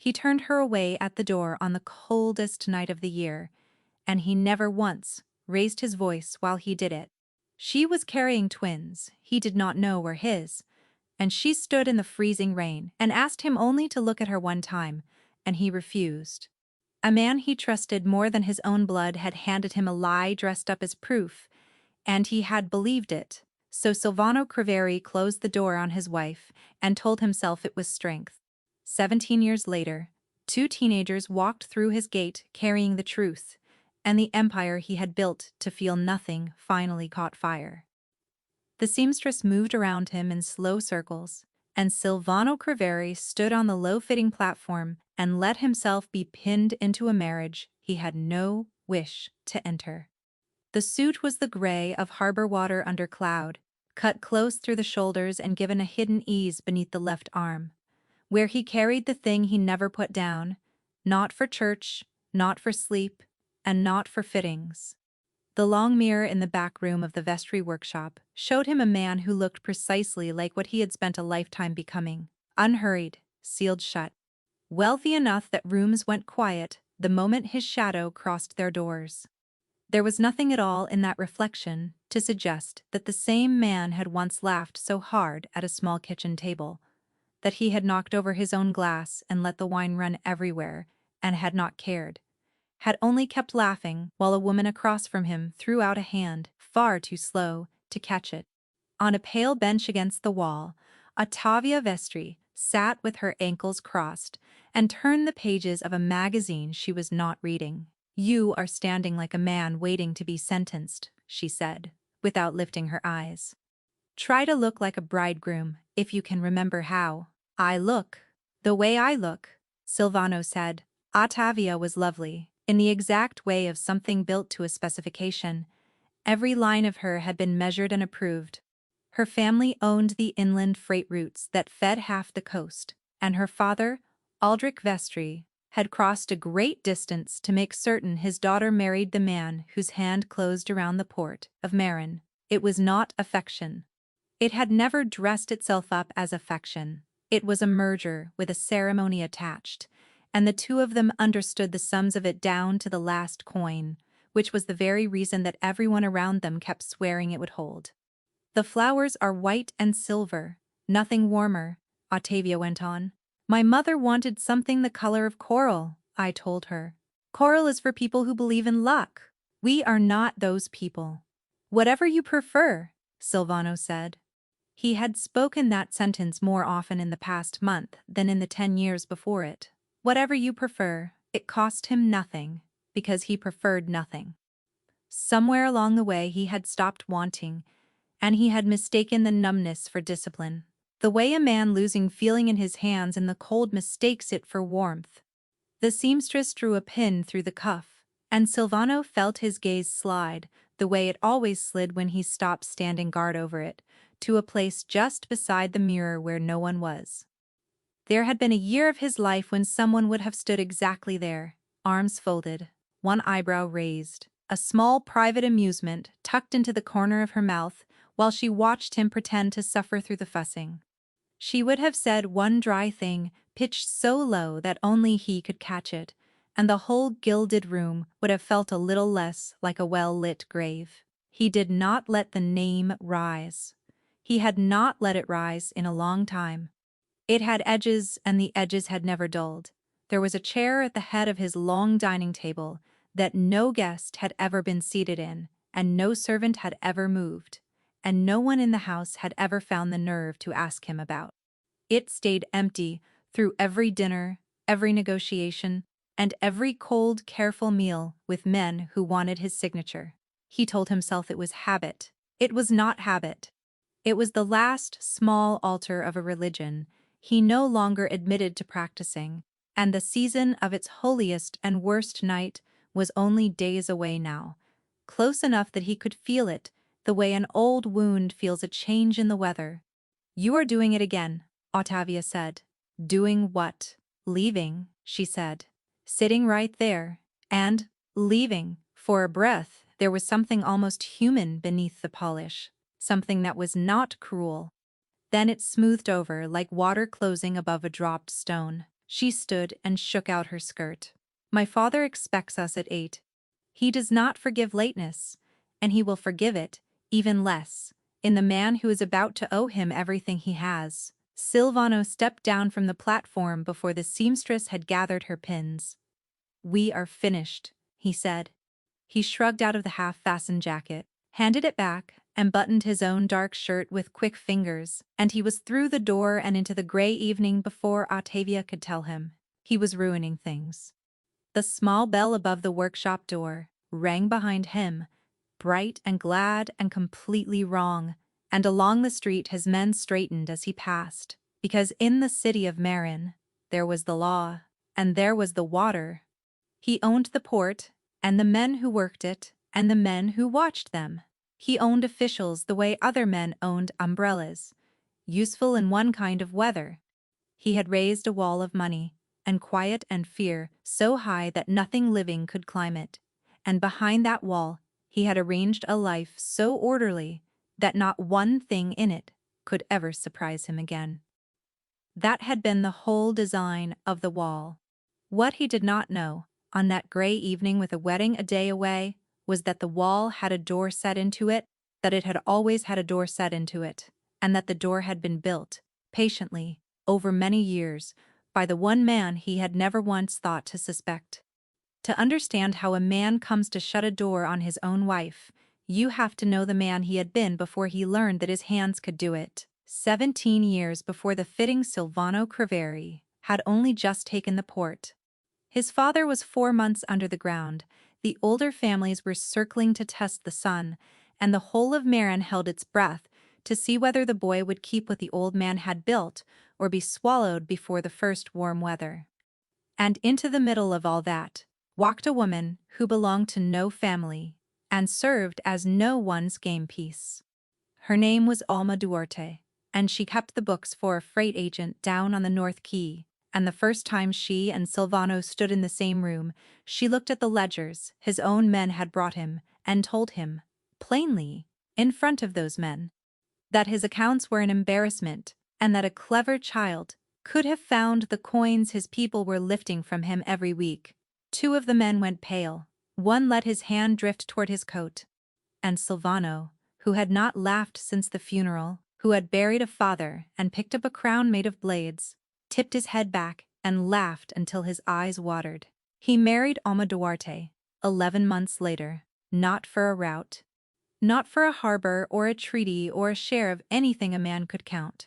He turned her away at the door on the coldest night of the year, and he never once raised his voice while he did it. She was carrying twins he did not know were his, and she stood in the freezing rain and asked him only to look at her one time, and he refused. A man he trusted more than his own blood had handed him a lie dressed up as proof, and he had believed it. So Silvano Criveri closed the door on his wife and told himself it was strength. 17 years later, 2 teenagers walked through his gate carrying the truth, and the empire he had built to feel nothing finally caught fire. The seamstress moved around him in slow circles, and Silvano Criveri stood on the low-fitting platform and let himself be pinned into a marriage he had no wish to enter. The suit was the gray of harbor water under cloud, cut close through the shoulders and given a hidden ease beneath the left arm, where he carried the thing he never put down, not for church, not for sleep, and not for fittings. The long mirror in the back room of the vestry workshop showed him a man who looked precisely like what he had spent a lifetime becoming, unhurried, sealed shut. Wealthy enough that rooms went quiet the moment his shadow crossed their doors. There was nothing at all in that reflection to suggest that the same man had once laughed so hard at a small kitchen table, that he had knocked over his own glass and let the wine run everywhere, and had not cared, had only kept laughing while a woman across from him threw out a hand, far too slow to catch it. On a pale bench against the wall, Ottavia Vestri sat with her ankles crossed and turned the pages of a magazine she was not reading. "You are standing like a man waiting to be sentenced," she said, without lifting her eyes. "Try to look like a bridegroom, if you can remember how." "I look the way I look," Silvano said. Ottavia was lovely, in the exact way of something built to a specification. Every line of her had been measured and approved. Her family owned the inland freight routes that fed half the coast, and her father, Aldrich Vestri, had crossed a great distance to make certain his daughter married the man whose hand closed around the port of Marin. It was not affection. It had never dressed itself up as affection. It was a merger with a ceremony attached, and the two of them understood the sums of it down to the last coin, which was the very reason that everyone around them kept swearing it would hold. "The flowers are white and silver, nothing warmer," Ottavia went on. "My mother wanted something the color of coral," I told her. "Coral is for people who believe in luck. We are not those people." "Whatever you prefer," Silvano said. He had spoken that sentence more often in the past month than in the 10 years before it. Whatever you prefer. It cost him nothing, because he preferred nothing. Somewhere along the way he had stopped wanting, and he had mistaken the numbness for discipline. The way a man losing feeling in his hands in the cold mistakes it for warmth. The seamstress drew a pin through the cuff, and Silvano felt his gaze slide, the way it always slid when he stopped standing guard over it, to a place just beside the mirror where no one was. There had been a year of his life when someone would have stood exactly there, arms folded, one eyebrow raised, a small private amusement tucked into the corner of her mouth while she watched him pretend to suffer through the fussing. She would have said one dry thing, pitched so low that only he could catch it, and the whole gilded room would have felt a little less like a well-lit grave. He did not let the name rise. He had not let it rise in a long time. It had edges, and the edges had never dulled. There was a chair at the head of his long dining table that no guest had ever been seated in, and no servant had ever moved, and no one in the house had ever found the nerve to ask him about. It stayed empty through every dinner, every negotiation, and every cold, careful meal with men who wanted his signature. He told himself it was habit. It was not habit. It was the last small altar of a religion he no longer admitted to practicing, and the season of its holiest and worst night was only days away now, close enough that he could feel it, the way an old wound feels a change in the weather. "You are doing it again," Ottavia said. "Doing what?" "Leaving," she said. "Sitting right there. And leaving." For a breath, there was something almost human beneath the polish, something that was not cruel. Then it smoothed over like water closing above a dropped stone. She stood and shook out her skirt. My father expects us at 8. He does not forgive lateness, and he will forgive it, even less, in the man who is about to owe him everything he has. Silvano stepped down from the platform before the seamstress had gathered her pins. "We are finished," he said. He shrugged out of the half-fastened jacket, handed it back, and buttoned his own dark shirt with quick fingers, and he was through the door and into the gray evening before Octavia could tell him. He was ruining things. The small bell above the workshop door rang behind him, bright and glad and completely wrong, and along the street his men straightened as he passed, because in the city of Marin there was the law, and there was the water. He owned the port, and the men who worked it, and the men who watched them. He owned officials the way other men owned umbrellas, useful in one kind of weather. He had raised a wall of money, and quiet and fear so high that nothing living could climb it, and behind that wall he had arranged a life so orderly that not one thing in it could ever surprise him again. That had been the whole design of the wall. What he did not know, on that gray evening with a wedding a day away, was that the wall had a door set into it, that it had always had a door set into it, and that the door had been built, patiently, over many years, by the one man he had never once thought to suspect. To understand how a man comes to shut a door on his own wife, you have to know the man he had been before he learned that his hands could do it. 17 years before the fitting Silvano Criveri had only just taken the port. His father was 4 months under the ground, the older families were circling to test the sun, and the whole of Marin held its breath to see whether the boy would keep what the old man had built or be swallowed before the first warm weather. And into the middle of all that walked a woman who belonged to no family and served as no one's game piece. Her name was Alma Duarte, and she kept the books for a freight agent down on the North Quay, and the first time she and Silvano stood in the same room, she looked at the ledgers his own men had brought him and told him, plainly, in front of those men, that his accounts were an embarrassment and that a clever child could have found the coins his people were lifting from him every week. 2 of the men went pale, one let his hand drift toward his coat, and Silvano, who had not laughed since the funeral, who had buried a father and picked up a crown made of blades, tipped his head back and laughed until his eyes watered. He married Alma Duarte, 11 months later, not for a rout, not for a harbor or a treaty or a share of anything a man could count.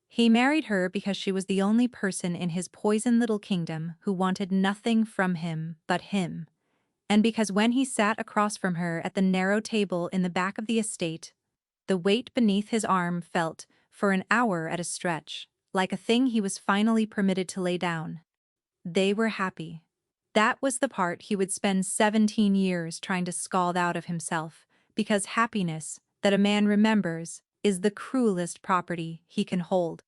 He married her because she was the only person in his poisoned little kingdom who wanted nothing from him but him, and because when he sat across from her at the narrow table in the back of the estate, the weight beneath his arm felt, for an hour at a stretch, like a thing he was finally permitted to lay down. They were happy. That was the part he would spend 17 years trying to scald out of himself, because happiness, that a man remembers, is the cruelest property he can hold.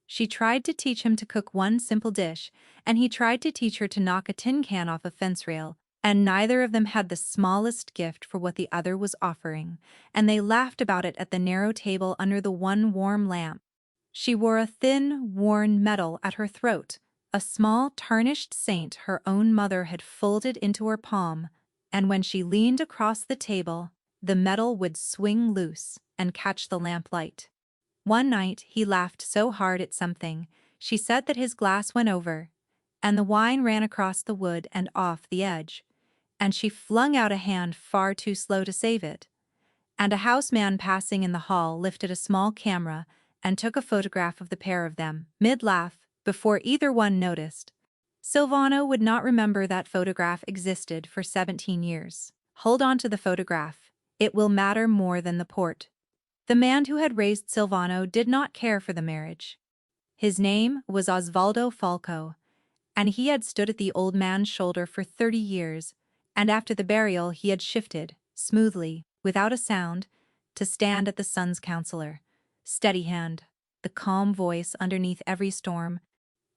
She tried to teach him to cook one simple dish, and he tried to teach her to knock a tin can off a fence rail, and neither of them had the smallest gift for what the other was offering, and they laughed about it at the narrow table under the one warm lamp. She wore a thin, worn medal at her throat, a small, tarnished saint her own mother had folded into her palm, and when she leaned across the table, the medal would swing loose and catch the lamplight. One night he laughed so hard at something, she said that his glass went over, and the wine ran across the wood and off the edge, and she flung out a hand far too slow to save it. And a houseman passing in the hall lifted a small camera and took a photograph of the pair of them, mid-laugh, before either one noticed. Silvano would not remember that photograph existed for 17 years. Hold on to the photograph. It will matter more than the port. The man who had raised Silvano did not care for the marriage. His name was Osvaldo Falco, and he had stood at the old man's shoulder for 30 years, and after the burial he had shifted, smoothly, without a sound, to stand at the son's counselor. Steady hand, the calm voice underneath every storm.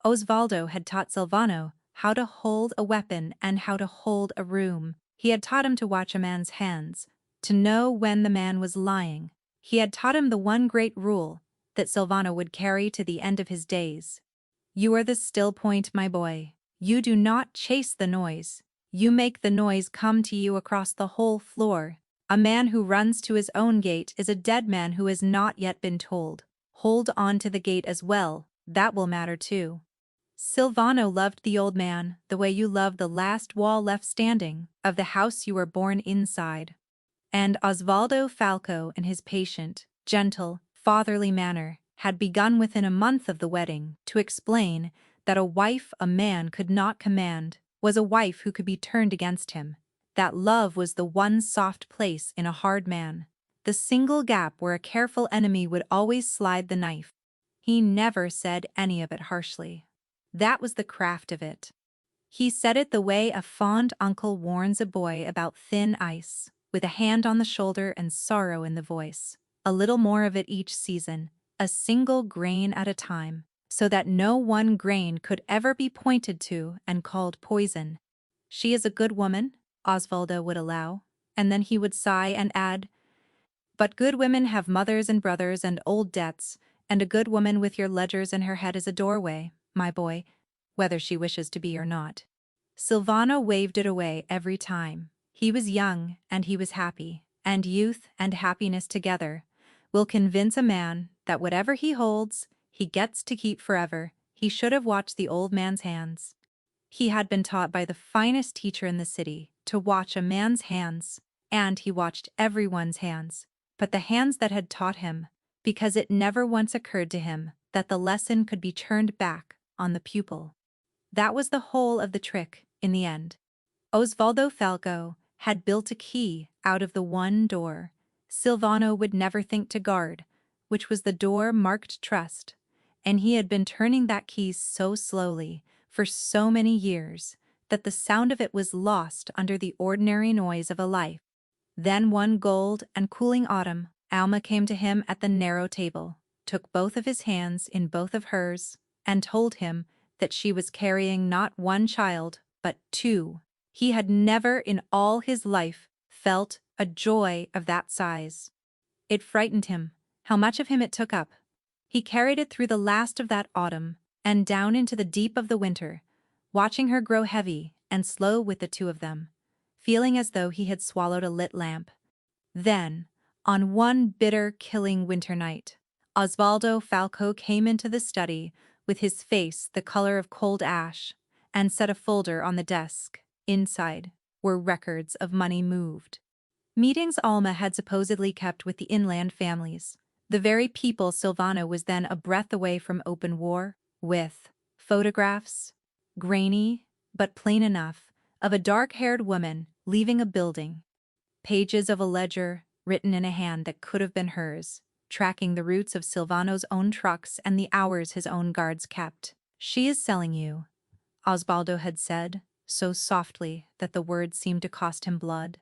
Osvaldo had taught Silvano how to hold a weapon and how to hold a room. He had taught him to watch a man's hands, to know when the man was lying. He had taught him the one great rule that Silvano would carry to the end of his days. You are the still point, my boy. You do not chase the noise. You make the noise come to you across the whole floor. A man who runs to his own gate is a dead man who has not yet been told. Hold on to the gate as well, that will matter too. Silvano loved the old man the way you love the last wall left standing of the house you were born inside. And Osvaldo Falco, in his patient, gentle, fatherly manner, had begun within a month of the wedding to explain that a wife a man could not command was a wife who could be turned against him, that love was the one soft place in a hard man, the single gap where a careful enemy would always slide the knife. He never said any of it harshly. That was the craft of it. He said it the way a fond uncle warns a boy about thin ice, with a hand on the shoulder and sorrow in the voice. A little more of it each season, a single grain at a time, so that no one grain could ever be pointed to and called poison. She is a good woman, Osvaldo would allow, and then he would sigh and add, but good women have mothers and brothers and old debts, and a good woman with your ledgers in her head is a doorway, my boy, whether she wishes to be or not. Silvano waved it away every time. He was young and he was happy, and youth and happiness together will convince a man that whatever he holds, he gets to keep forever. He should have watched the old man's hands. He had been taught by the finest teacher in the city to watch a man's hands, and he watched everyone's hands, but the hands that had taught him, because it never once occurred to him that the lesson could be turned back on the pupil. That was the whole of the trick, in the end. Osvaldo Falco had built a key out of the one door Silvano would never think to guard, which was the door marked trust, and he had been turning that key so slowly, for so many years, that the sound of it was lost under the ordinary noise of a life. Then one gold and cooling autumn, Alma came to him at the narrow table, took both of his hands in both of hers, and told him that she was carrying not one child, but two. He had never in all his life felt a joy of that size. It frightened him, how much of him it took up. He carried it through the last of that autumn, and down into the deep of the winter, watching her grow heavy and slow with the two of them, feeling as though he had swallowed a lit lamp. Then, on one bitter, killing winter night, Osvaldo Falco came into the study with his face the color of cold ash, and set a folder on the desk. Inside were records of money moved. Meetings Alma had supposedly kept with the inland families, the very people Silvano was then a breath away from open war, with photographs, grainy, but plain enough, of a dark-haired woman leaving a building, pages of a ledger written in a hand that could have been hers, tracking the routes of Silvano's own trucks and the hours his own guards kept. She is selling you, Osvaldo had said, so softly that the words seemed to cost him blood.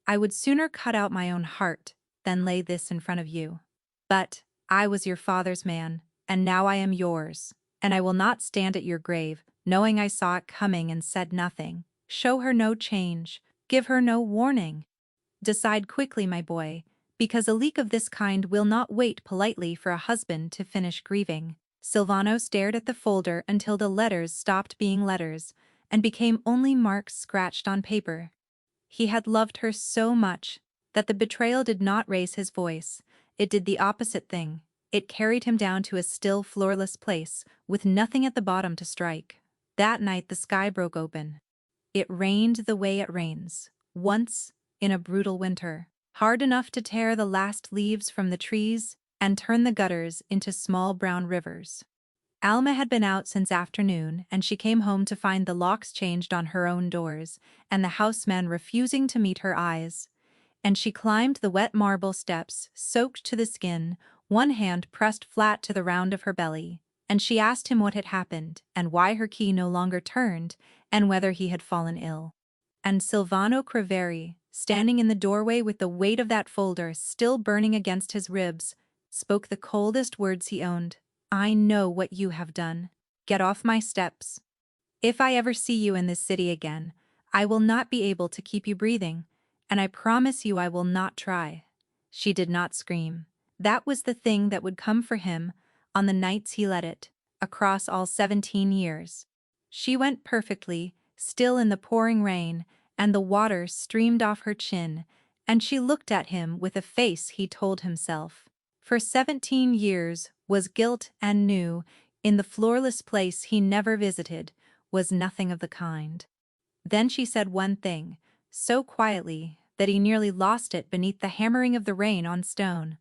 I would sooner cut out my own heart than lay this in front of you. But I was your father's man, and now I am yours, and I will not stand at your grave, knowing I saw it coming and said nothing. Show her no change, give her no warning. Decide quickly, my boy, because a leak of this kind will not wait politely for a husband to finish grieving. Silvano stared at the folder until the letters stopped being letters and became only marks scratched on paper. He had loved her so much that the betrayal did not raise his voice. It did the opposite thing. It carried him down to a still, floorless place with nothing at the bottom to strike. That night the sky broke open. It rained the way it rains, once in a brutal winter, hard enough to tear the last leaves from the trees and turn the gutters into small brown rivers. Alma had been out since afternoon, and she came home to find the locks changed on her own doors and the houseman refusing to meet her eyes. And she climbed the wet marble steps, soaked to the skin, one hand pressed flat to the round of her belly, and she asked him what had happened, and why her key no longer turned, and whether he had fallen ill. And Silvano Creveri, standing in the doorway with the weight of that folder still burning against his ribs, spoke the coldest words he owned. I know what you have done. Get off my steps. If I ever see you in this city again, I will not be able to keep you breathing, and I promise you I will not try. She did not scream. That was the thing that would come for him on the nights he let it, across all 17 years. She went perfectly, still in the pouring rain, and the water streamed off her chin, and she looked at him with a face he told himself. For 17 years was guilt and knew, in the floorless place he never visited, was nothing of the kind. Then she said one thing, so quietly that he nearly lost it beneath the hammering of the rain on stone.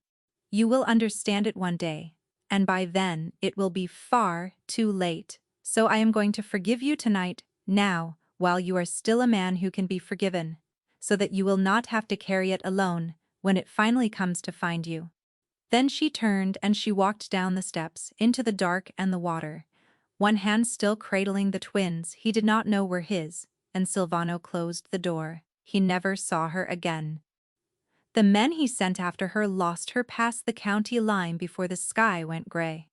You will understand it one day, and by then it will be far too late. So I am going to forgive you tonight, now, while you are still a man who can be forgiven, so that you will not have to carry it alone when it finally comes to find you. Then she turned and she walked down the steps into the dark and the water, one hand still cradling the twins he did not know were his, and Silvano closed the door. He never saw her again. The men he sent after her lost her past the county line before the sky went gray.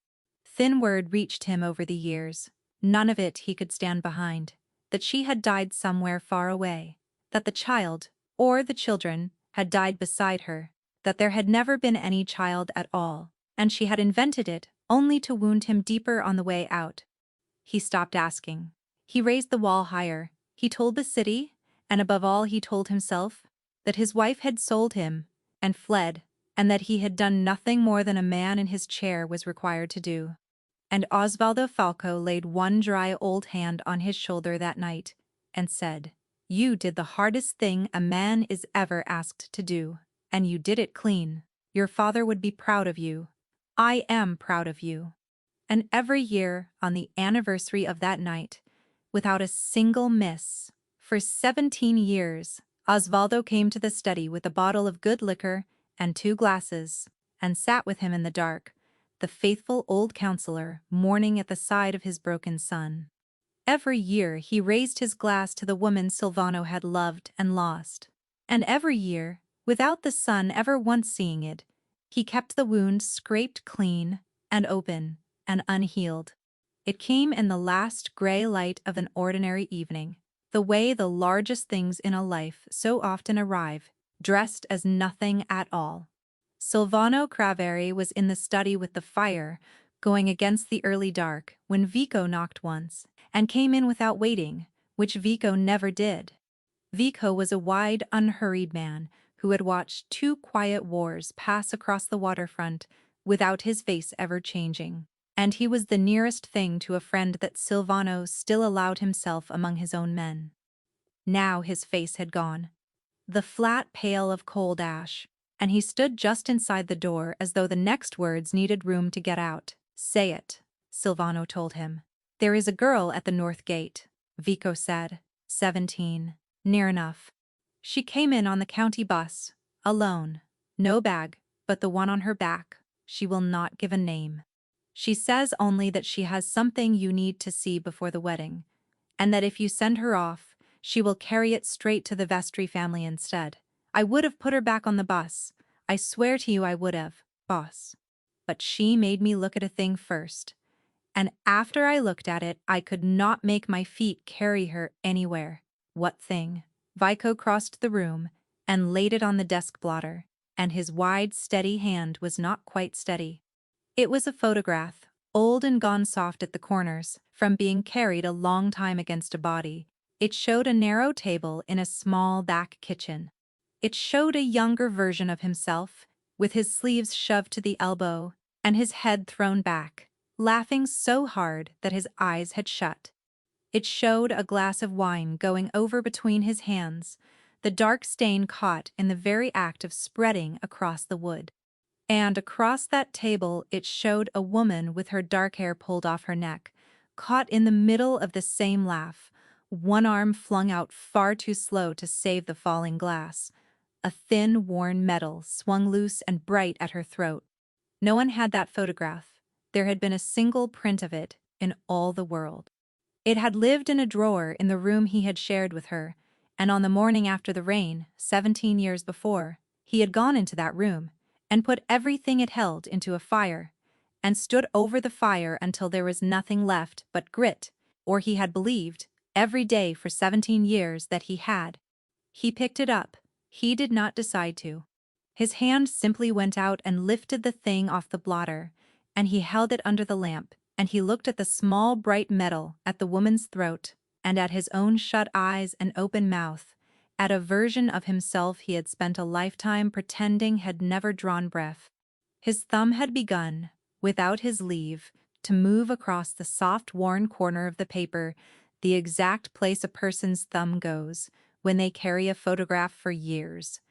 Thin word reached him over the years, none of it he could stand behind, that she had died somewhere far away, that the child, or the children, had died beside her, that there had never been any child at all, and she had invented it only to wound him deeper on the way out. He stopped asking. He raised the wall higher. He told the city, and above all he told himself, that his wife had sold him and fled, and that he had done nothing more than a man in his chair was required to do. And Osvaldo Falco laid one dry old hand on his shoulder that night and said, "You did the hardest thing a man is ever asked to do, and you did it clean. Your father would be proud of you. I am proud of you." And every year, on the anniversary of that night, without a single miss, for 17 years, Osvaldo came to the study with a bottle of good liquor and 2 glasses, and sat with him in the dark, the faithful old counselor mourning at the side of his broken son. Every year he raised his glass to the woman Silvano had loved and lost. And every year, without the son ever once seeing it, he kept the wound scraped clean and open and unhealed. It came in the last gray light of an ordinary evening, the way the largest things in a life so often arrive, dressed as nothing at all. Silvano Craveri was in the study with the fire, going against the early dark, when Vico knocked once, and came in without waiting, which Vico never did. Vico was a wide, unhurried man who had watched 2 quiet wars pass across the waterfront without his face ever changing. And he was the nearest thing to a friend that Silvano still allowed himself among his own men. Now his face had gone, the flat pale of cold ash, and he stood just inside the door as though the next words needed room to get out. "Say it," Silvano told him. "There is a girl at the north gate," Vico said. 17. Near enough. She came in on the county bus, alone. No bag, but the one on her back. She will not give a name. She says only that she has something you need to see before the wedding, and that if you send her off, she will carry it straight to the Vestry family instead. I would have put her back on the bus. I swear to you I would have, boss. But she made me look at a thing first. And after I looked at it, I could not make my feet carry her anywhere. What thing? Vico crossed the room and laid it on the desk blotter, and his wide, steady hand was not quite steady. It was a photograph, old and gone soft at the corners, from being carried a long time against a body. It showed a narrow table in a small back kitchen. It showed a younger version of himself, with his sleeves shoved to the elbow and his head thrown back, laughing so hard that his eyes had shut. It showed a glass of wine going over between his hands, the dark stain caught in the very act of spreading across the wood. And across that table it showed a woman with her dark hair pulled off her neck, caught in the middle of the same laugh, one arm flung out far too slow to save the falling glass. A thin, worn metal swung loose and bright at her throat. No one had that photograph. There had been a single print of it in all the world. It had lived in a drawer in the room he had shared with her, and on the morning after the rain, 17 years before, he had gone into that room and put everything it held into a fire, and stood over the fire until there was nothing left but grit, or he had believed, every day for 17 years, that he had. He picked it up. He did not decide to. His hand simply went out and lifted the thing off the blotter, and he held it under the lamp, and he looked at the small bright metal at the woman's throat, and at his own shut eyes and open mouth, at a version of himself he had spent a lifetime pretending had never drawn breath. His thumb had begun, without his leave, to move across the soft worn corner of the paper, the exact place a person's thumb goes when they carry a photograph for years.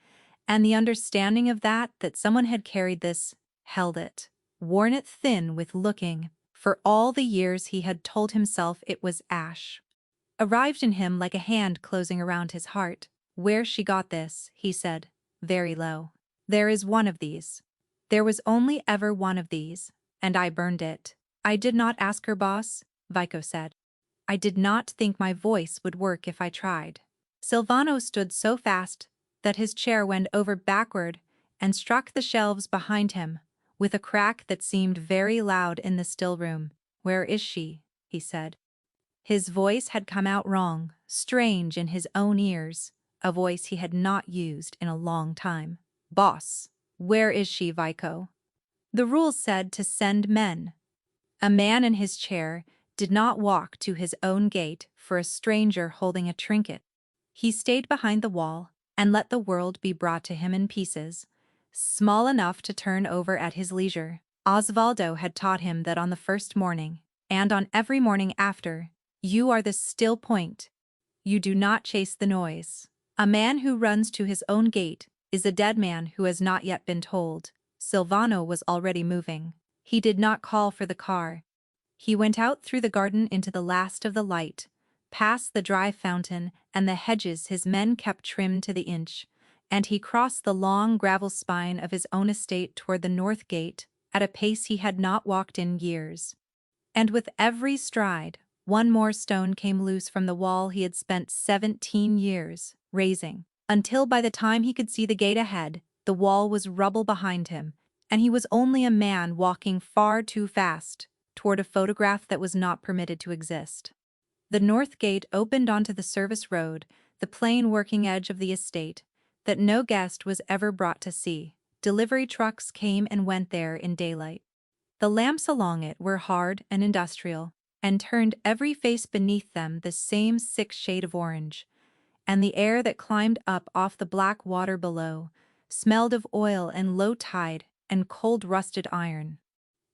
And the understanding of that someone had carried this, held it, worn it thin with looking, for all the years he had told himself it was ash, arrived in him like a hand closing around his heart. "Where she got this," he said, very low. "There is one of these. There was only ever one of these, and I burned it." "I did not ask her, boss," Vico said. "I did not think my voice would work if I tried." Silvano stood so fast that his chair went over backward and struck the shelves behind him, with a crack that seemed very loud in the still room. "Where is she?" he said. His voice had come out wrong, strange in his own ears, a voice he had not used in a long time. "Boss, where is she, Vico?" "The rules said to send men." A man in his chair did not walk to his own gate for a stranger holding a trinket. He stayed behind the wall and let the world be brought to him in pieces, small enough to turn over at his leisure. Osvaldo had taught him that on the first morning, and on every morning after, you are the still point. You do not chase the noise. A man who runs to his own gate is a dead man who has not yet been told. Silvano was already moving. He did not call for the car. He went out through the garden into the last of the light, past the dry fountain and the hedges his men kept trimmed to the inch, and he crossed the long gravel spine of his own estate toward the north gate at a pace he had not walked in years. And with every stride, one more stone came loose from the wall he had spent 17 years raising, until by the time he could see the gate ahead, the wall was rubble behind him, and he was only a man walking far too fast toward a photograph that was not permitted to exist. The north gate opened onto the service road, the plain working edge of the estate, that no guest was ever brought to see. Delivery trucks came and went there in daylight. The lamps along it were hard and industrial, and turned every face beneath them the same sick shade of orange, and the air that climbed up off the black water below smelled of oil and low tide and cold rusted iron.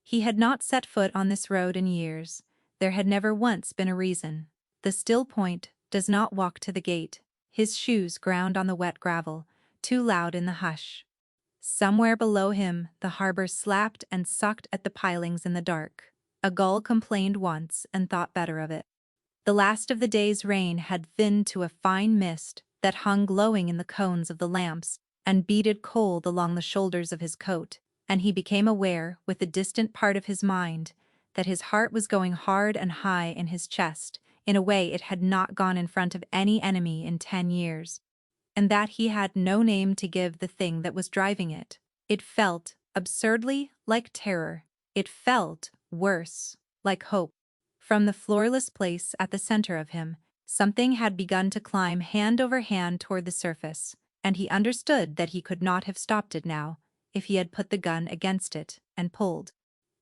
He had not set foot on this road in years. There had never once been a reason. The still point does not walk to the gate. His shoes ground on the wet gravel, too loud in the hush. Somewhere below him the harbor slapped and sucked at the pilings in the dark. A gull complained once and thought better of it. The last of the day's rain had thinned to a fine mist that hung glowing in the cones of the lamps and beaded cold along the shoulders of his coat, and he became aware, with a distant part of his mind, that his heart was going hard and high in his chest in a way it had not gone in front of any enemy in 10 years, and that he had no name to give the thing that was driving it. It felt, absurdly, like terror. It felt, worse, like hope. From the floorless place at the center of him, something had begun to climb hand over hand toward the surface, and he understood that he could not have stopped it now if he had put the gun against it and pulled.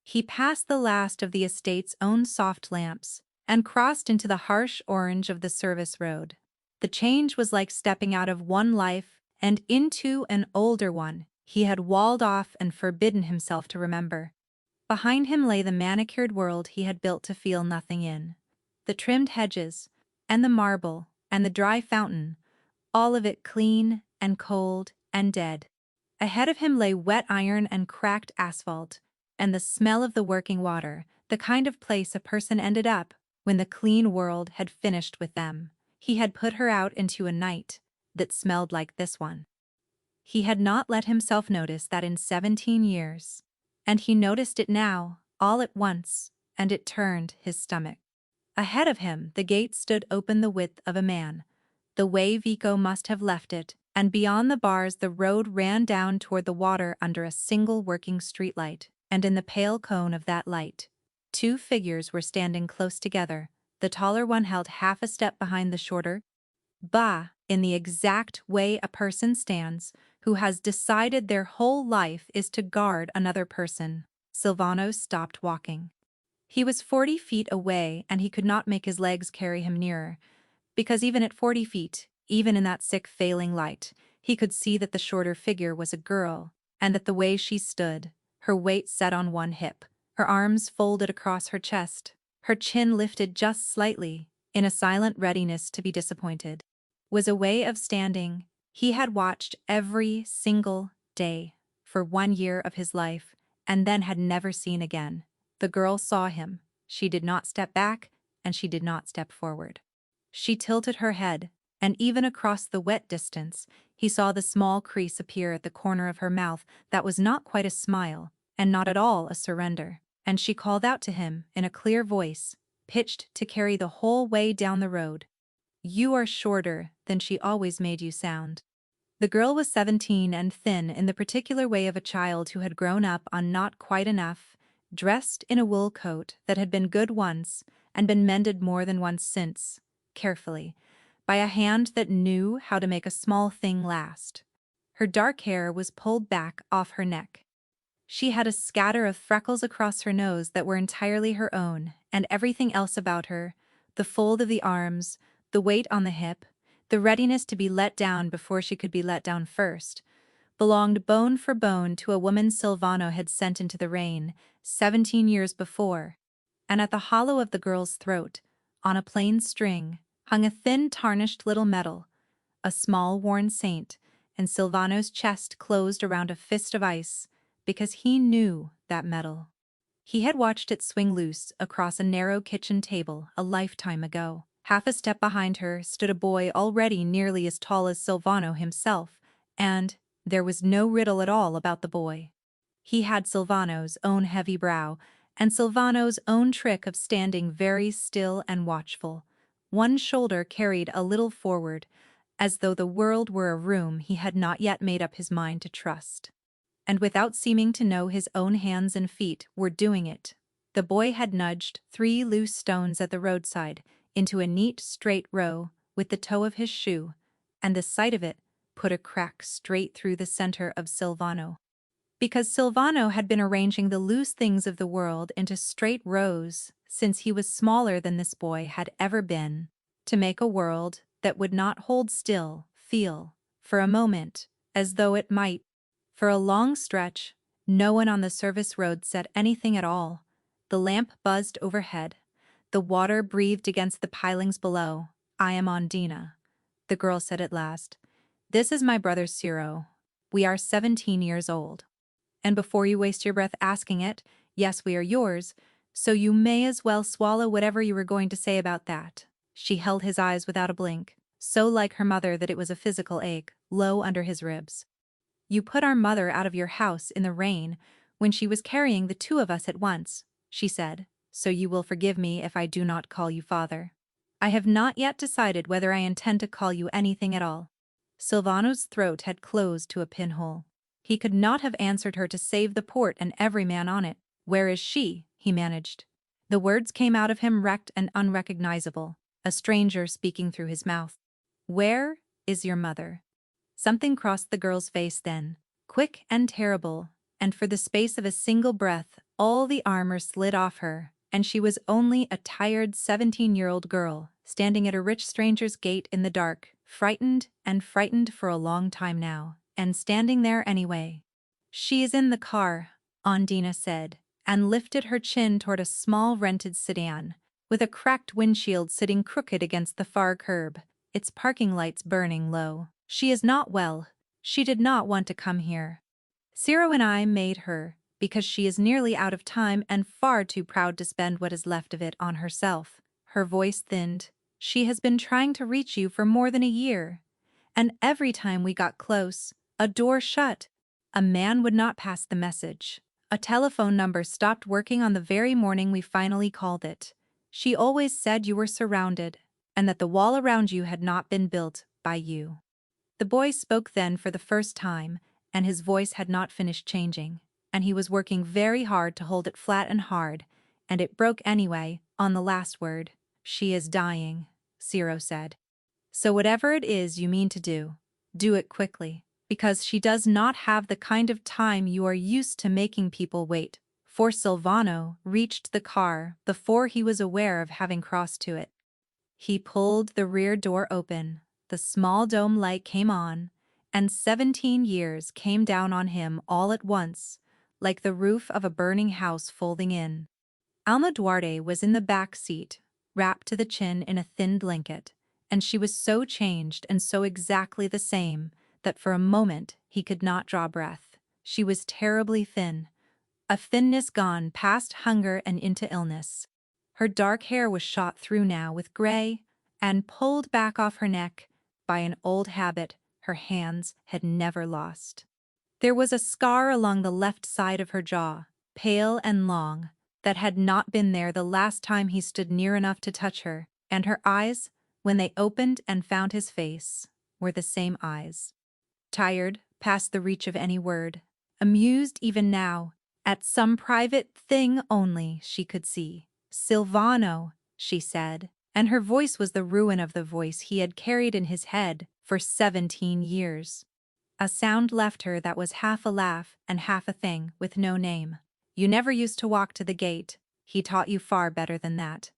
He passed the last of the estate's own soft lamps and crossed into the harsh orange of the service road. The change was like stepping out of one life and into an older one he had walled off and forbidden himself to remember. Behind him lay the manicured world he had built to feel nothing in. The trimmed hedges, and the marble, and the dry fountain, all of it clean and cold and dead. Ahead of him lay wet iron and cracked asphalt, and the smell of the working water, the kind of place a person ended up when the clean world had finished with them. He had put her out into a night that smelled like this one. He had not let himself notice that in 17 years, and he noticed it now, all at once, and it turned his stomach. Ahead of him the gate stood open the width of a man, the way Vico must have left it, and beyond the bars the road ran down toward the water under a single working streetlight, and in the pale cone of that light, two figures were standing close together. The taller one held half a step behind the shorter, in the exact way a person stands who has decided their whole life is to guard another person. Silvano stopped walking. He was 40 feet away and he could not make his legs carry him nearer, because even at 40 feet, even in that sick failing light, he could see that the shorter figure was a girl, and that the way she stood, her weight set on one hip, her arms folded across her chest, her chin lifted just slightly, in a silent readiness to be disappointed, was a way of standing he had watched every single day for 1 year of his life, and then had never seen again. The girl saw him. She did not step back, and she did not step forward. She tilted her head, and even across the wet distance, he saw the small crease appear at the corner of her mouth that was not quite a smile, and not at all a surrender. And she called out to him in a clear voice, pitched to carry the whole way down the road. "You are shorter than she always made you sound." The girl was 17 and thin in the particular way of a child who had grown up on not quite enough, dressed in a wool coat that had been good once and been mended more than once since, carefully, by a hand that knew how to make a small thing last. Her dark hair was pulled back off her neck. She had a scatter of freckles across her nose that were entirely her own, and everything else about her, the fold of the arms, the weight on the hip, the readiness to be let down before she could be let down first, belonged bone for bone to a woman Silvano had sent into the rain 17 years before. And at the hollow of the girl's throat, on a plain string, hung a thin tarnished little medal, a small worn saint, and Silvano's chest closed around a fist of ice, because he knew that medal. He had watched it swing loose across a narrow kitchen table a lifetime ago. Half a step behind her stood a boy already nearly as tall as Silvano himself, and there was no riddle at all about the boy. He had Silvano's own heavy brow, and Silvano's own trick of standing very still and watchful. One shoulder carried a little forward, as though the world were a room he had not yet made up his mind to trust. And without seeming to know his own hands and feet were doing it, the boy had nudged 3 loose stones at the roadside into a neat straight row with the toe of his shoe, and the sight of it put a crack straight through the center of Silvano. Because Silvano had been arranging the loose things of the world into straight rows since he was smaller than this boy had ever been, to make a world that would not hold still, feel, for a moment, as though it might. For a long stretch, no one on the service road said anything at all. The lamp buzzed overhead. The water breathed against the pilings below. "I am Ondina," the girl said at last. "This is my brother Ciro. We are 17 years old. And before you waste your breath asking it, yes, we are yours, so you may as well swallow whatever you were going to say about that." She held his eyes without a blink, so like her mother that it was a physical ache, low under his ribs. "You put our mother out of your house in the rain when she was carrying the 2 of us at once," she said, "so you will forgive me if I do not call you father. I have not yet decided whether I intend to call you anything at all." Silvano's throat had closed to a pinhole. He could not have answered her to save the port and every man on it. "Where is she?" he managed. The words came out of him wrecked and unrecognizable, a stranger speaking through his mouth. "Where is your mother?" Something crossed the girl's face then, quick and terrible, and for the space of a single breath all the armor slid off her, and she was only a tired 17-year-old girl, standing at a rich stranger's gate in the dark, frightened for a long time now, and standing there anyway. "She is in the car," Ondina said, and lifted her chin toward a small rented sedan, with a cracked windshield sitting crooked against the far curb, its parking lights burning low. "She is not well. She did not want to come here. Ciro and I made her, because she is nearly out of time and far too proud to spend what is left of it on herself." Her voice thinned. "She has been trying to reach you for more than a year. And every time we got close, a door shut. A man would not pass the message. A telephone number stopped working on the very morning we finally called it. She always said you were surrounded, and that the wall around you had not been built by you." The boy spoke then for the first time, and his voice had not finished changing, and he was working very hard to hold it flat and hard, and it broke anyway, on the last word. "She is dying," Ciro said. "So whatever it is you mean to do it quickly, because she does not have the kind of time you are used to making people wait for Silvano reached the car before he was aware of having crossed to it. He pulled the rear door open, the small dome light came on, and 17 years came down on him all at once, like the roof of a burning house folding in. Alma Duarte was in the back seat, wrapped to the chin in a thin blanket, and she was so changed and so exactly the same that for a moment he could not draw breath. She was terribly thin, a thinness gone past hunger and into illness. Her dark hair was shot through now with gray and pulled back off her neck by an old habit her hands had never lost. There was a scar along the left side of her jaw, pale and long, that had not been there the last time he stood near enough to touch her, and her eyes, when they opened and found his face, were the same eyes. Tired, past the reach of any word, amused even now, at some private thing only she could see. "Silvano," she said, and her voice was the ruin of the voice he had carried in his head for 17 years. A sound left her that was half a laugh and half a thing with no name. "You never used to walk to the gate. He taught you far better than that."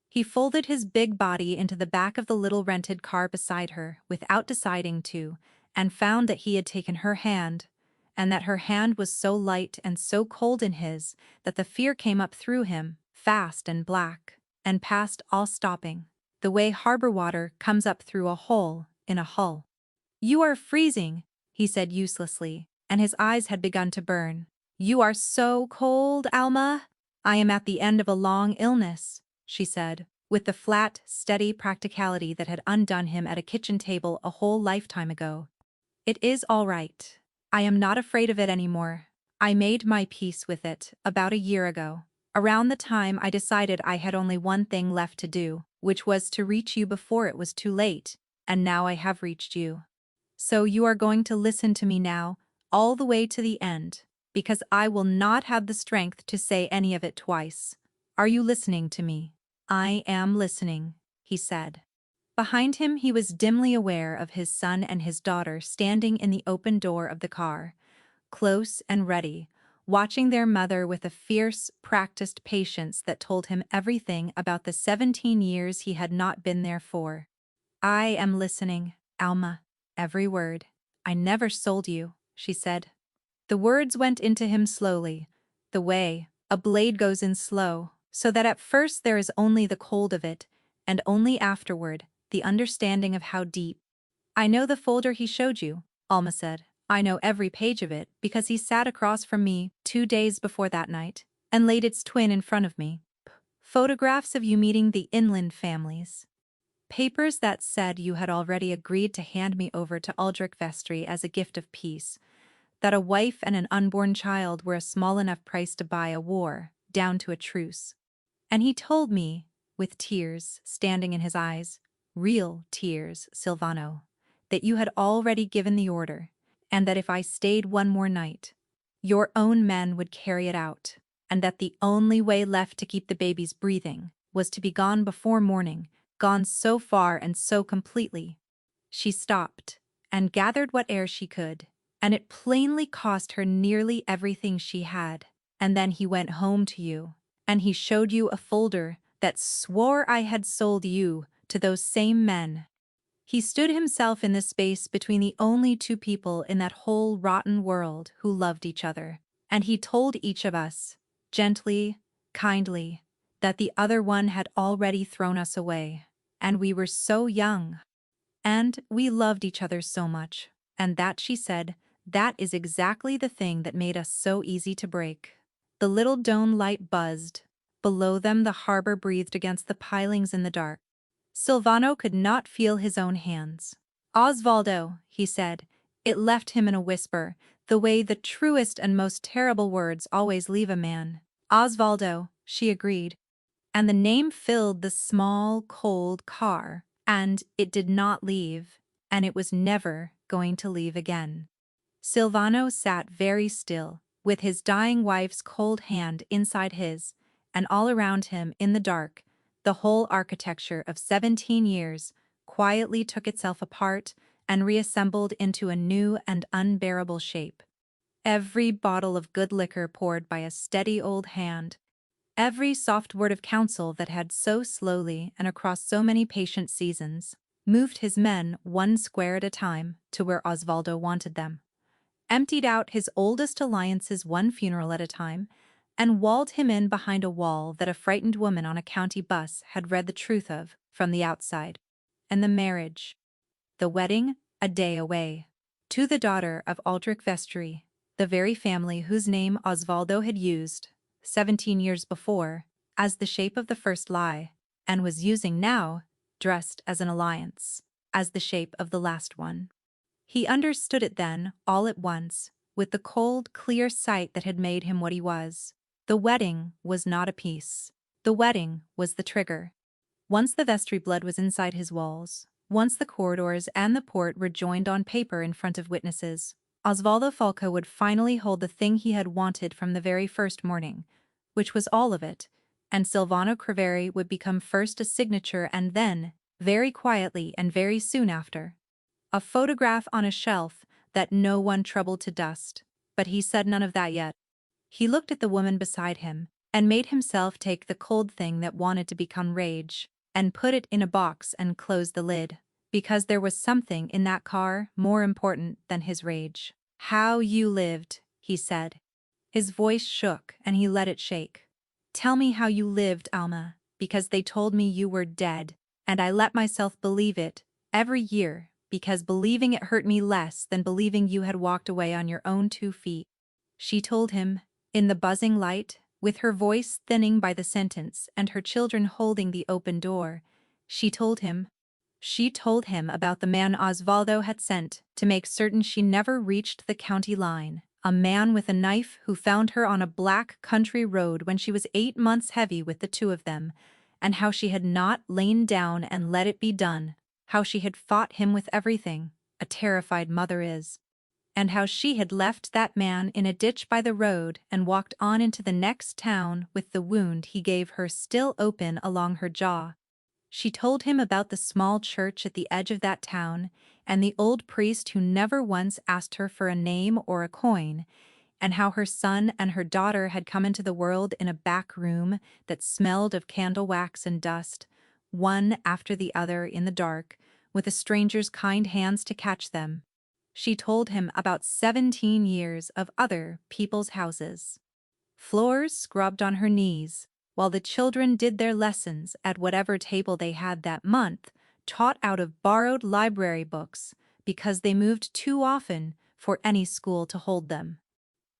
He folded his big body into the back of the little rented car beside her without deciding to, and found that he had taken her hand, and that her hand was so light and so cold in his that the fear came up through him, fast and black, and past all stopping, the way harbor water comes up through a hole in a hull. "You are freezing," he said uselessly, and his eyes had begun to burn. "You are so cold, Alma." "I am at the end of a long illness," she said, with the flat, steady practicality that had undone him at a kitchen table a whole lifetime ago. "It is all right. I am not afraid of it anymore. I made my peace with it about a year ago, around the time I decided I had only one thing left to do, which was to reach you before it was too late, and now I have reached you. So you are going to listen to me now, all the way to the end, because I will not have the strength to say any of it twice. Are you listening to me?" "I am listening," he said. Behind him he was dimly aware of his son and his daughter standing in the open door of the car, close and ready, watching their mother with a fierce, practiced patience that told him everything about the 17 years he had not been there for. "I am listening, Alma. Every word. I never sold you," she said. The words went into him slowly, the way a blade goes in slow, so that at first there is only the cold of it, and only afterward the understanding of how deep. "I know the folder he showed you," Alma said. "I know every page of it because he sat across from me 2 days before that night and laid its twin in front of me. Photographs of you meeting the inland families. Papers that said you had already agreed to hand me over to Aldrich Vestry as a gift of peace, that a wife and an unborn child were a small enough price to buy a war, down to a truce. And he told me, with tears standing in his eyes, real tears, Silvano, that you had already given the order, and that if I stayed one more night, your own men would carry it out, and that the only way left to keep the babies breathing was to be gone before morning, gone so far and so completely." She stopped and gathered what air she could, and it plainly cost her nearly everything she had. "And then he went home to you, and he showed you a folder that swore I had sold you to those same men. He stood himself in the space between the only two people in that whole rotten world who loved each other, and he told each of us, gently, kindly, that the other one had already thrown us away, and we were so young. And we loved each other so much, and that," she said, "that is exactly the thing that made us so easy to break." The little dome light buzzed. Below them the harbor breathed against the pilings in the dark. Silvano could not feel his own hands. "Osvaldo," he said. It left him in a whisper, the way the truest and most terrible words always leave a man. "Osvaldo," she agreed. And the name filled the small, cold car, and it did not leave, and it was never going to leave again. Silvano sat very still, with his dying wife's cold hand inside his, and all around him, in the dark, the whole architecture of 17 years quietly took itself apart and reassembled into a new and unbearable shape. Every bottle of good liquor poured by a steady old hand, every soft word of counsel that had so slowly and across so many patient seasons moved his men one square at a time to where Osvaldo wanted them, emptied out his oldest alliances one funeral at a time, and walled him in behind a wall that a frightened woman on a county bus had read the truth of from the outside. And the marriage, the wedding, a day away. To the daughter of Aldrich Vestry, the very family whose name Osvaldo had used, 17 years before, as the shape of the first lie, and was using now, dressed as an alliance, as the shape of the last one. He understood it then, all at once, with the cold, clear sight that had made him what he was. The wedding was not a peace. The wedding was the trigger. Once the vestry blood was inside his walls, once the corridors and the port were joined on paper in front of witnesses, Osvaldo Falco would finally hold the thing he had wanted from the very first morning, which was all of it, and Silvano Criveri would become first a signature and then, very quietly and very soon after, a photograph on a shelf that no one troubled to dust. But he said none of that yet. He looked at the woman beside him and made himself take the cold thing that wanted to become rage and put it in a box and close the lid, because there was something in that car more important than his rage. "How you lived," he said. His voice shook and he let it shake. "Tell me how you lived, Alma, because they told me you were dead, and I let myself believe it every year, because believing it hurt me less than believing you had walked away on your own 2 feet." She told him, in the buzzing light, with her voice thinning by the sentence and her children holding the open door, she told him about the man Osvaldo had sent to make certain she never reached the county line, a man with a knife who found her on a black country road when she was 8 months heavy with the 2 of them, and how she had not lain down and let it be done, how she had fought him with everything a terrified mother is, and how she had left that man in a ditch by the road and walked on into the next town with the wound he gave her still open along her jaw. She told him about the small church at the edge of that town and the old priest who never once asked her for a name or a coin, and how her son and her daughter had come into the world in a back room that smelled of candle wax and dust, one after the other in the dark, with a stranger's kind hands to catch them. She told him about 17 years of other people's houses. Floors scrubbed on her knees, while the children did their lessons at whatever table they had that month, taught out of borrowed library books, because they moved too often for any school to hold them.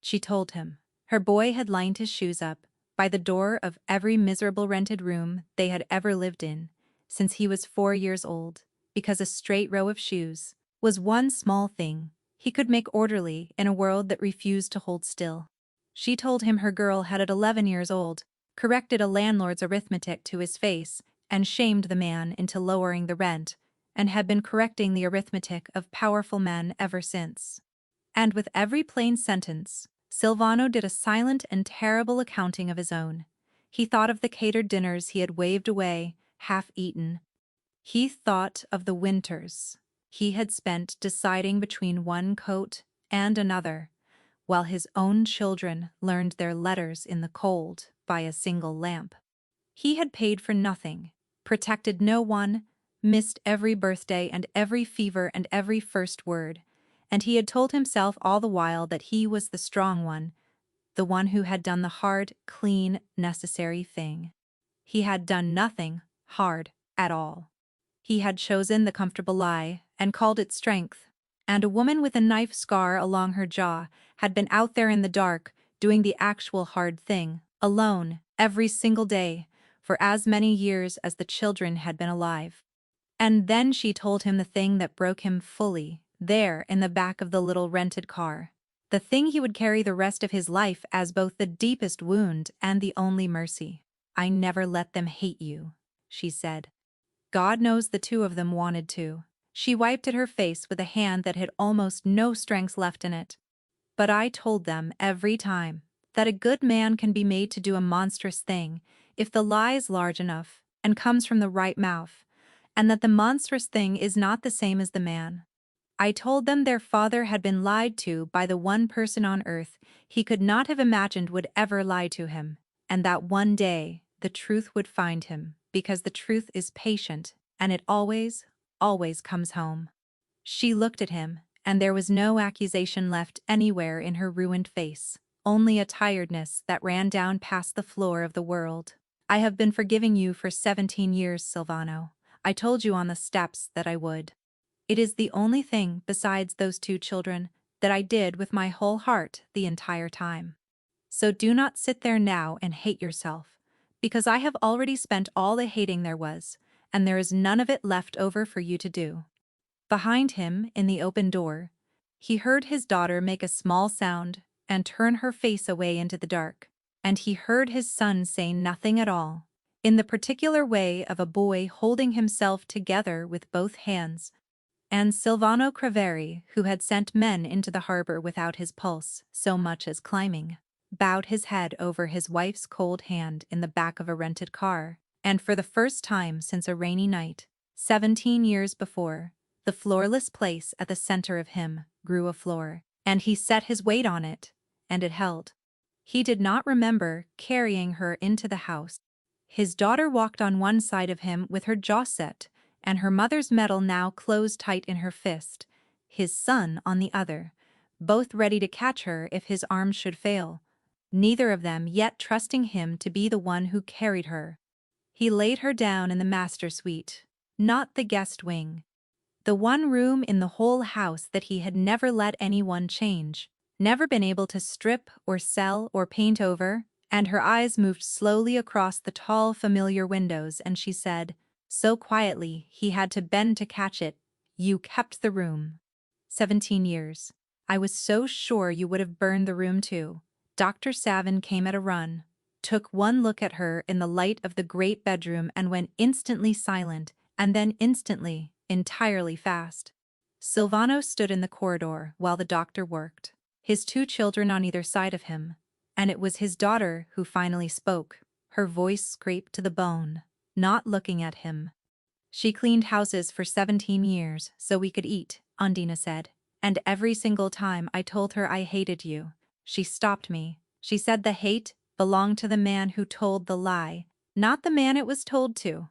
She told him her boy had lined his shoes up by the door of every miserable rented room they had ever lived in, since he was 4 years old, because a straight row of shoes was one small thing he could make orderly in a world that refused to hold still. She told him her girl had at 11 years old corrected a landlord's arithmetic to his face and shamed the man into lowering the rent, and had been correcting the arithmetic of powerful men ever since. And with every plain sentence, Silvano did a silent and terrible accounting of his own. He thought of the catered dinners he had waved away, half-eaten. He thought of the winters he had spent deciding between one coat and another, while his own children learned their letters in the cold by a single lamp. He had paid for nothing, protected no one, missed every birthday and every fever and every first word, and he had told himself all the while that he was the strong one, the one who had done the hard, clean, necessary thing. He had done nothing hard at all. He had chosen the comfortable lie and called it strength, and a woman with a knife scar along her jaw had been out there in the dark doing the actual hard thing, alone, every single day, for as many years as the children had been alive. And then she told him the thing that broke him fully, there in the back of the little rented car. The thing he would carry the rest of his life as both the deepest wound and the only mercy. "I never let them hate you," she said. God knows the 2 of them wanted to. She wiped at her face with a hand that had almost no strength left in it. "But I told them every time that a good man can be made to do a monstrous thing if the lie is large enough and comes from the right mouth, and that the monstrous thing is not the same as the man. I told them their father had been lied to by the one person on earth he could not have imagined would ever lie to him, and that one day the truth would find him, because the truth is patient, and it always, always comes home. She looked at him, and there was no accusation left anywhere in her ruined face, only a tiredness that ran down past the floor of the world. I have been forgiving you for 17 years, Silvano. I told you on the steps that I would. It is the only thing besides those two children that I did with my whole heart the entire time. So do not sit there now and hate yourself, because I have already spent all the hating there was, and there is none of it left over for you to do. Behind him, in the open door, he heard his daughter make a small sound and turn her face away into the dark, and he heard his son say nothing at all, in the particular way of a boy holding himself together with both hands. And Silvano Craveri, who had sent men into the harbor without his pulse so much as climbing, bowed his head over his wife's cold hand in the back of a rented car, and for the first time since a rainy night, 17 years before, the floorless place at the center of him grew a floor, and he set his weight on it, and it held. He did not remember carrying her into the house. His daughter walked on one side of him with her jaw set, and her mother's medal now closed tight in her fist, his son on the other, both ready to catch her if his arms should fail, neither of them yet trusting him to be the one who carried her. He laid her down in the master suite, not the guest wing, the one room in the whole house that he had never let anyone change, never been able to strip or sell or paint over, and her eyes moved slowly across the tall familiar windows and she said, so quietly he had to bend to catch it, "You kept the room. 17 years. I was so sure you would have burned the room too." Dr. Savin came at a run, took one look at her in the light of the great bedroom and went instantly silent, and then instantly, entirely fast. Silvano stood in the corridor while the doctor worked, his two children on either side of him, and it was his daughter who finally spoke, her voice scraped to the bone, not looking at him. "She cleaned houses for 17 years so we could eat," Undina said, "and every single time I told her I hated you, she stopped me. She said the hate belonged to the man who told the lie, not the man it was told to."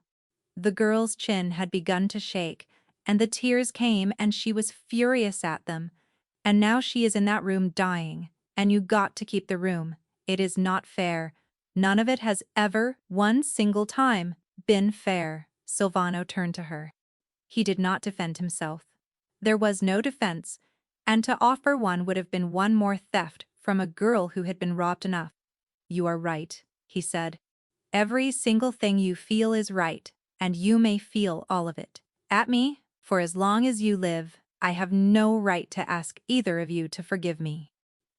The girl's chin had begun to shake, and the tears came and she was furious at them. "And now she is in that room dying, and you got to keep the room. It is not fair. None of it has ever, one single time, been fair." Silvano turned to her. He did not defend himself. There was no defense, and to offer one would have been one more theft from a girl who had been robbed enough. "You are right," he said. "Every single thing you feel is right, and you may feel all of it. At me, for as long as you live, I have no right to ask either of you to forgive me.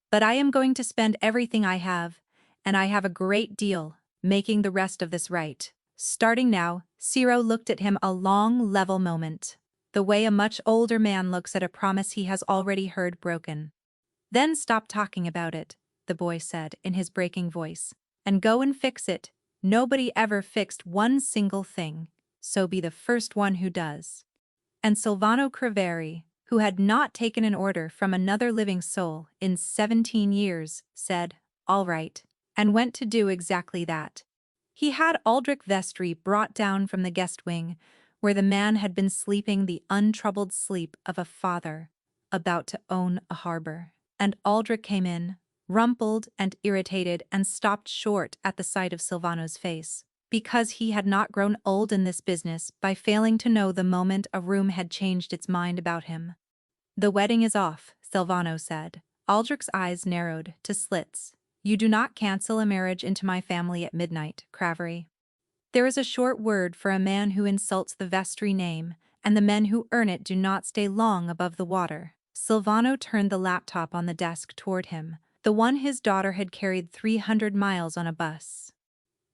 But I am going to spend everything I have, and I have a great deal, making the rest of this right. Starting now." Ciro looked at him a long, level moment, the way a much older man looks at a promise he has already heard broken. "Then stop talking about it," the boy said in his breaking voice, "and go and fix it. Nobody ever fixed one single thing, so be the first one who does." And Silvano Craveri, who had not taken an order from another living soul in 17 years, said, "All right," and went to do exactly that. He had Aldrich Vestry brought down from the guest wing, where the man had been sleeping the untroubled sleep of a father about to own a harbor. And Aldrich came in, rumpled and irritated, and stopped short at the sight of Silvano's face, because he had not grown old in this business by failing to know the moment a room had changed its mind about him. "The wedding is off," Silvano said. Aldrich's eyes narrowed to slits. "You do not cancel a marriage into my family at midnight, Craveri. There is a short word for a man who insults the Vestry name, and the men who earn it do not stay long above the water." Silvano turned the laptop on the desk toward him, the one his daughter had carried 300 miles on a bus.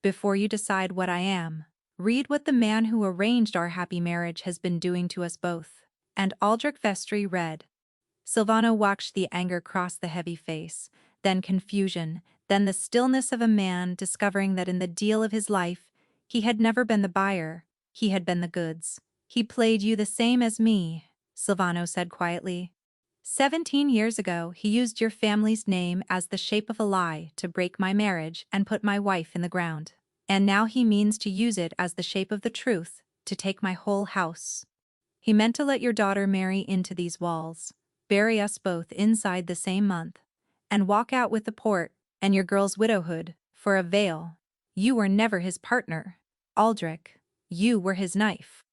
"Before you decide what I am, read what the man who arranged our happy marriage has been doing to us both." And Aldrich Vestry read. Silvano watched the anger cross the heavy face, then confusion, then the stillness of a man discovering that in the deal of his life, he had never been the buyer, he had been the goods. "He played you the same as me," Silvano said quietly. 17 years ago, he used your family's name as the shape of a lie to break my marriage and put my wife in the ground. And now he means to use it as the shape of the truth to take my whole house. He meant to let your daughter marry into these walls, bury us both inside the same month, and walk out with the port and your girl's widowhood for a veil. You were never his partner, Aldrich. You were his knife.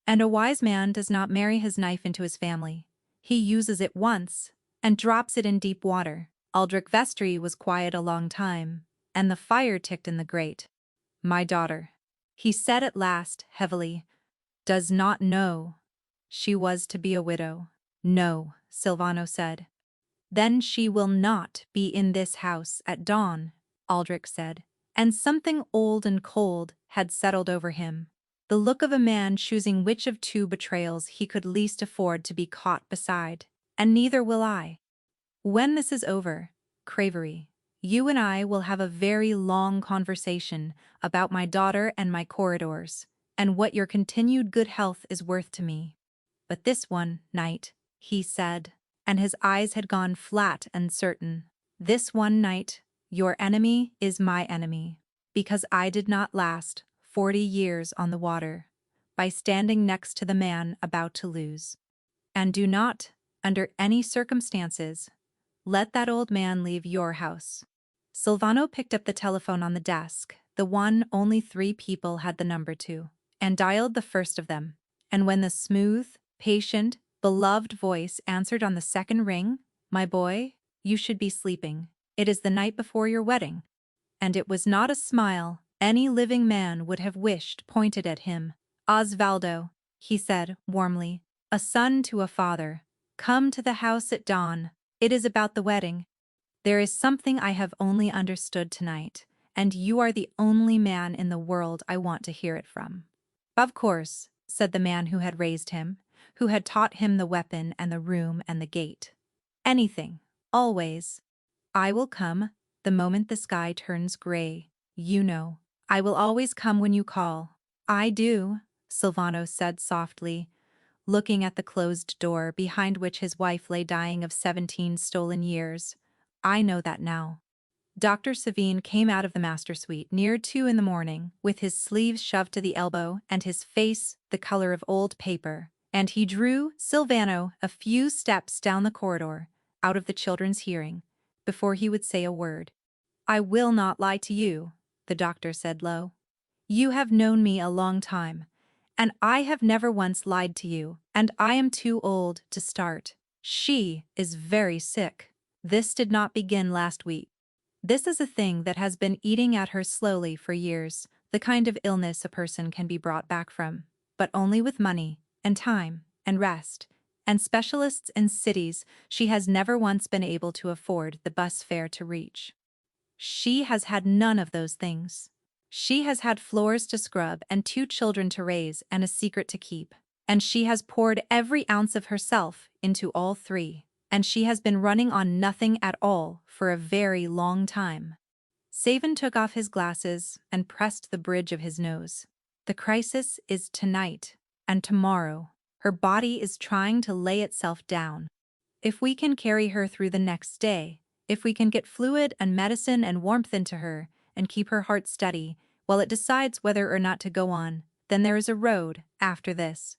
And a wise man does not marry his knife into his family. He uses it once and drops it in deep water. Aldrich Vestry was quiet a long time, and the fire ticked in the grate. My daughter, he said at last, heavily, does not know she was to be a widow. No, Silvano said. Then she will not be in this house at dawn, Aldrich said, and something old and cold had settled over him. The look of a man choosing which of two betrayals he could least afford to be caught beside. And neither will I. When this is over, Cravery, you and I will have a very long conversation about my daughter and my corridors, and what your continued good health is worth to me. But this one night, he said, and his eyes had gone flat and certain, this one night, your enemy is my enemy, because I did not last 40 years on the water, by standing next to the man about to lose. And do not, under any circumstances, let that old man leave your house. Silvano picked up the telephone on the desk, the one only 3 people had the number to, and dialed the first of them. And when the smooth, patient, beloved voice answered on the second ring, my boy, you should be sleeping. It is the night before your wedding. And it was not a smile any living man would have wished pointed at him. Osvaldo, he said warmly, a son to a father, come to the house at dawn. It is about the wedding. There is something I have only understood tonight, and you are the only man in the world I want to hear it from. Of course, said the man who had raised him, who had taught him the weapon and the room and the gate. Anything, always. I will come the moment the sky turns gray. You know, I will always come when you call. I do, Silvano said softly, looking at the closed door behind which his wife lay dying of 17 stolen years. I know that now. Dr. Savine came out of the master suite near 2 in the morning, with his sleeves shoved to the elbow and his face the color of old paper, and he drew Silvano a few steps down the corridor, out of the children's hearing, before he would say a word. I will not lie to you, the doctor said low. You have known me a long time, and I have never once lied to you, and I am too old to start. She is very sick. This did not begin last week. This is a thing that has been eating at her slowly for years, the kind of illness a person can be brought back from, but only with money, and time, and rest, and specialists in cities she has never once been able to afford the bus fare to reach. She has had none of those things. She has had floors to scrub and 2 children to raise and a secret to keep, and she has poured every ounce of herself into all 3. And she has been running on nothing at all for a very long time. Savin took off his glasses and pressed the bridge of his nose. The crisis is tonight and tomorrow. Her body is trying to lay itself down. If we can carry her through the next day, if we can get fluid and medicine and warmth into her and keep her heart steady while it decides whether or not to go on, then there is a road after this.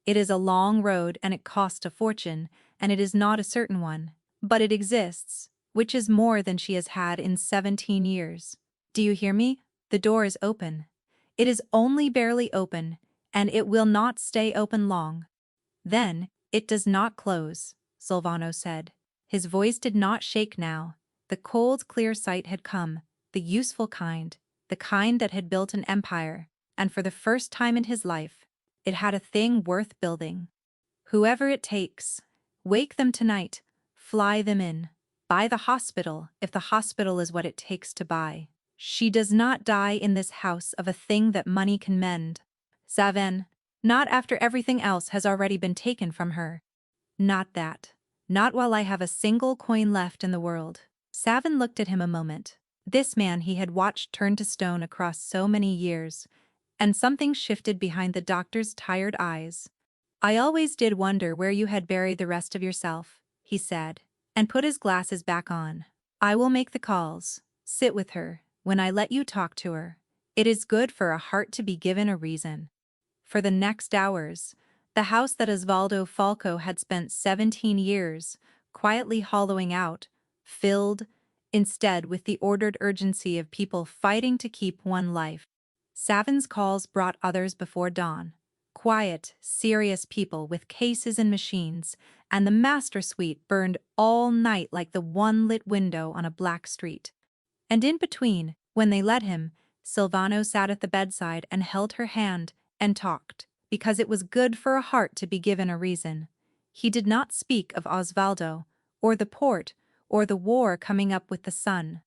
It is a long road and it costs a fortune, and it is not a certain one, but it exists, which is more than she has had in 17 years. Do you hear me? The door is open. It is only barely open, and it will not stay open long. Then, it does not close, Silvano said. His voice did not shake now. The cold, clear sight had come, the useful kind, the kind that had built an empire, and for the first time in his life, it had a thing worth building. Whoever it takes, wake them tonight, fly them in. Buy the hospital if the hospital is what it takes to buy. She does not die in this house of a thing that money can mend. Savin, not after everything else has already been taken from her. Not that. Not while I have a single coin left in the world. Savin looked at him a moment. This man he had watched turn to stone across so many years, and something shifted behind the doctor's tired eyes. "I always did wonder where you had buried the rest of yourself," he said, and put his glasses back on. "I will make the calls. Sit with her, when I let you talk to her. It is good for a heart to be given a reason." For the next hours, the house that Osvaldo Falco had spent 17 years quietly hollowing out, filled, instead with the ordered urgency of people fighting to keep one life. Savin's calls brought others before dawn. Quiet, serious people with cases and machines, and the master suite burned all night like the one lit window on a black street. And in between, when they let him, Silvano sat at the bedside and held her hand and talked, because it was good for a heart to be given a reason. He did not speak of Osvaldo, or the port, or the war coming up with the sun.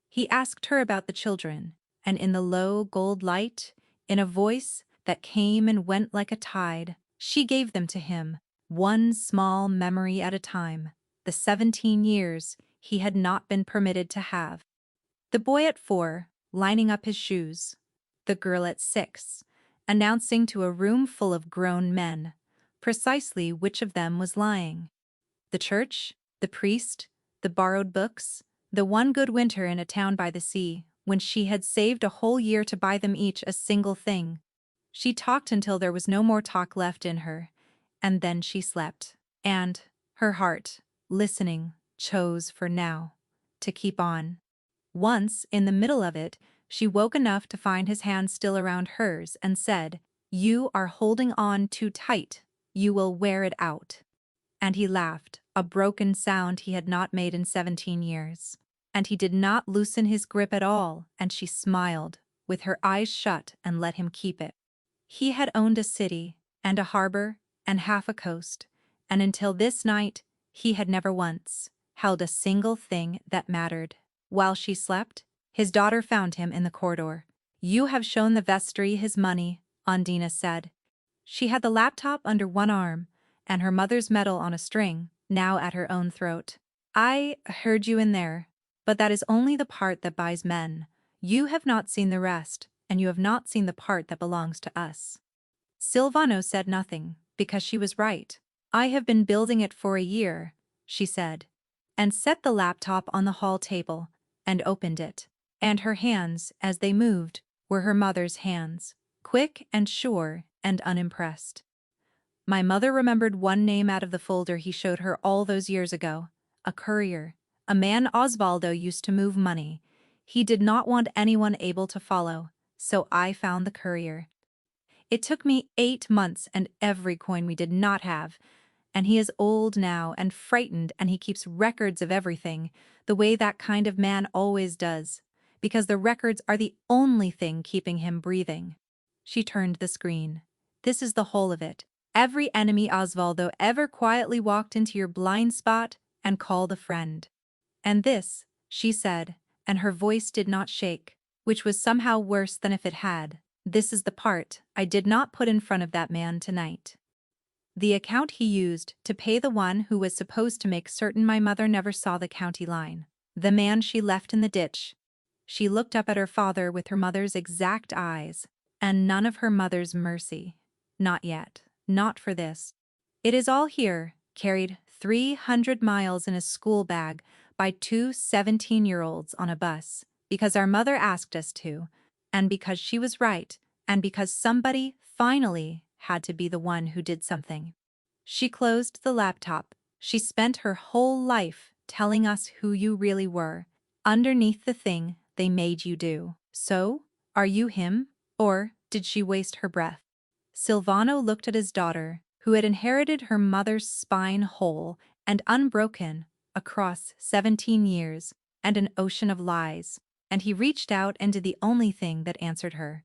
He asked her about the children, and in the low gold light, in a voice that came and went like a tide, she gave them to him, one small memory at a time, the 17 years he had not been permitted to have. The boy at 4, lining up his shoes. The girl at 6, announcing to a room full of grown men precisely which of them was lying. The church, the priest, the borrowed books, the one good winter in a town by the sea, when she had saved a whole year to buy them each a single thing. She talked until there was no more talk left in her, and then she slept. And her heart, listening, chose for now to keep on. Once, in the middle of it, she woke enough to find his hand still around hers and said, "You are holding on too tight. You will wear it out." And he laughed, a broken sound he had not made in 17 years. And he did not loosen his grip at all, and she smiled, with her eyes shut, and let him keep it. He had owned a city, and a harbor, and half a coast, and until this night, he had never once held a single thing that mattered. While she slept, his daughter found him in the corridor. "You have shown the vestry his money," Ondina said. She had the laptop under one arm, and her mother's medal on a string, now at her own throat. "I heard you in there, but that is only the part that buys men. You have not seen the rest, and you have not seen the part that belongs to us." Silvano said nothing, because she was right. "I have been building it for a year," she said, and set the laptop on the hall table, and opened it. And her hands, as they moved, were her mother's hands, quick and sure and unimpressed. My mother remembered one name out of the folder he showed her all those years ago. A courier. A man Osvaldo used to move money. He did not want anyone able to follow, so I found the courier. It took me 8 months and every coin we did not have, and he is old now and frightened, and he keeps records of everything, the way that kind of man always does, because the records are the only thing keeping him breathing. She turned the screen. This is the whole of it. Every enemy Osvaldo ever quietly walked into your blind spot and called a friend. And this, she said, and her voice did not shake, which was somehow worse than if it had. This is the part I did not put in front of that man tonight. The account he used to pay the one who was supposed to make certain my mother never saw the county line. The man she left in the ditch. She looked up at her father with her mother's exact eyes, and none of her mother's mercy. Not yet. Not for this. It is all here, carried 300 miles in a school bag by 2 17-year-olds on a bus, because our mother asked us to, and because she was right, and because somebody, finally, had to be the one who did something. She closed the laptop. She spent her whole life telling us who you really were, underneath the thing they made you do. So, are you him, or did she waste her breath? Silvano looked at his daughter, who had inherited her mother's spine whole and unbroken across 17 years and an ocean of lies, and he reached out and did the only thing that answered her.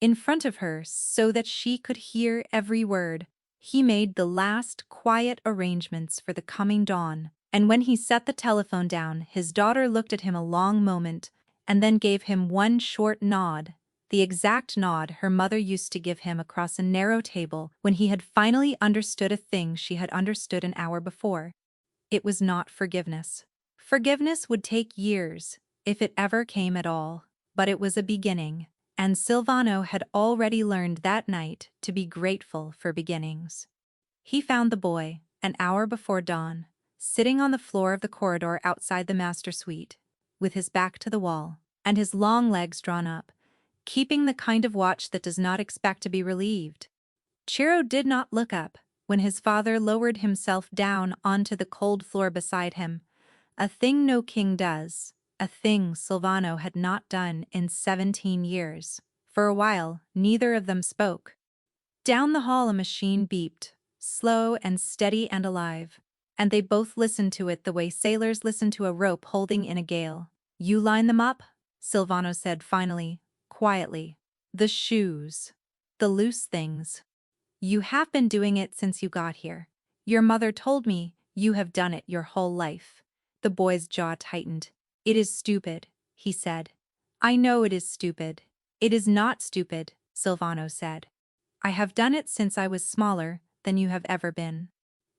In front of her, so that she could hear every word, he made the last quiet arrangements for the coming dawn, and when he set the telephone down, his daughter looked at him a long moment and then gave him one short nod, the exact nod her mother used to give him across a narrow table when he had finally understood a thing she had understood an hour before. It was not forgiveness. Forgiveness would take years, if it ever came at all, but it was a beginning. And Silvano had already learned that night to be grateful for beginnings. He found the boy, an hour before dawn, sitting on the floor of the corridor outside the master suite, with his back to the wall, and his long legs drawn up, keeping the kind of watch that does not expect to be relieved. Chiro did not look up when his father lowered himself down onto the cold floor beside him, a thing no king does, a thing Silvano had not done in 17 years. For a while, neither of them spoke. Down the hall a machine beeped, slow and steady and alive, and they both listened to it the way sailors listen to a rope holding in a gale. "You line them up," Silvano said finally, quietly. "The shoes. The loose things. You have been doing it since you got here. Your mother told me you have done it your whole life." The boy's jaw tightened. "It is stupid," he said. "I know it is stupid." "It is not stupid," Silvano said. "I have done it since I was smaller than you have ever been."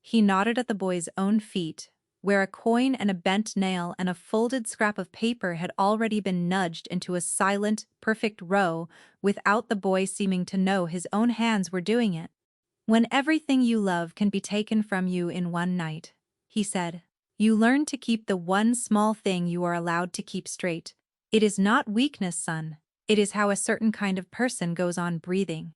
He nodded at the boy's own feet, where a coin and a bent nail and a folded scrap of paper had already been nudged into a silent, perfect row without the boy seeming to know his own hands were doing it. "When everything you love can be taken from you in one night," he said, "you learn to keep the one small thing you are allowed to keep straight. It is not weakness, son. It is how a certain kind of person goes on breathing."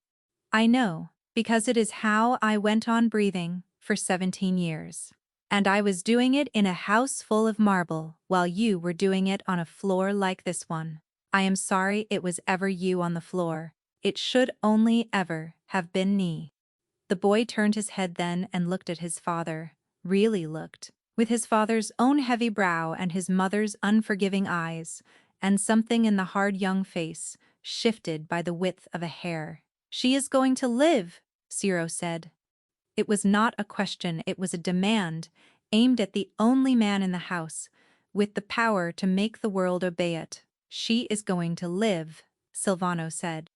"I know, because it is how I went on breathing for 17 years. And I was doing it in a house full of marble while you were doing it on a floor like this one. I am sorry it was ever you on the floor. It should only ever have been me." The boy turned his head then and looked at his father, really looked, with his father's own heavy brow and his mother's unforgiving eyes, and something in the hard young face shifted by the width of a hair. "She is going to live," Ciro said. It was not a question, it was a demand, aimed at the only man in the house, with the power to make the world obey it. "She is going to live," Silvano said.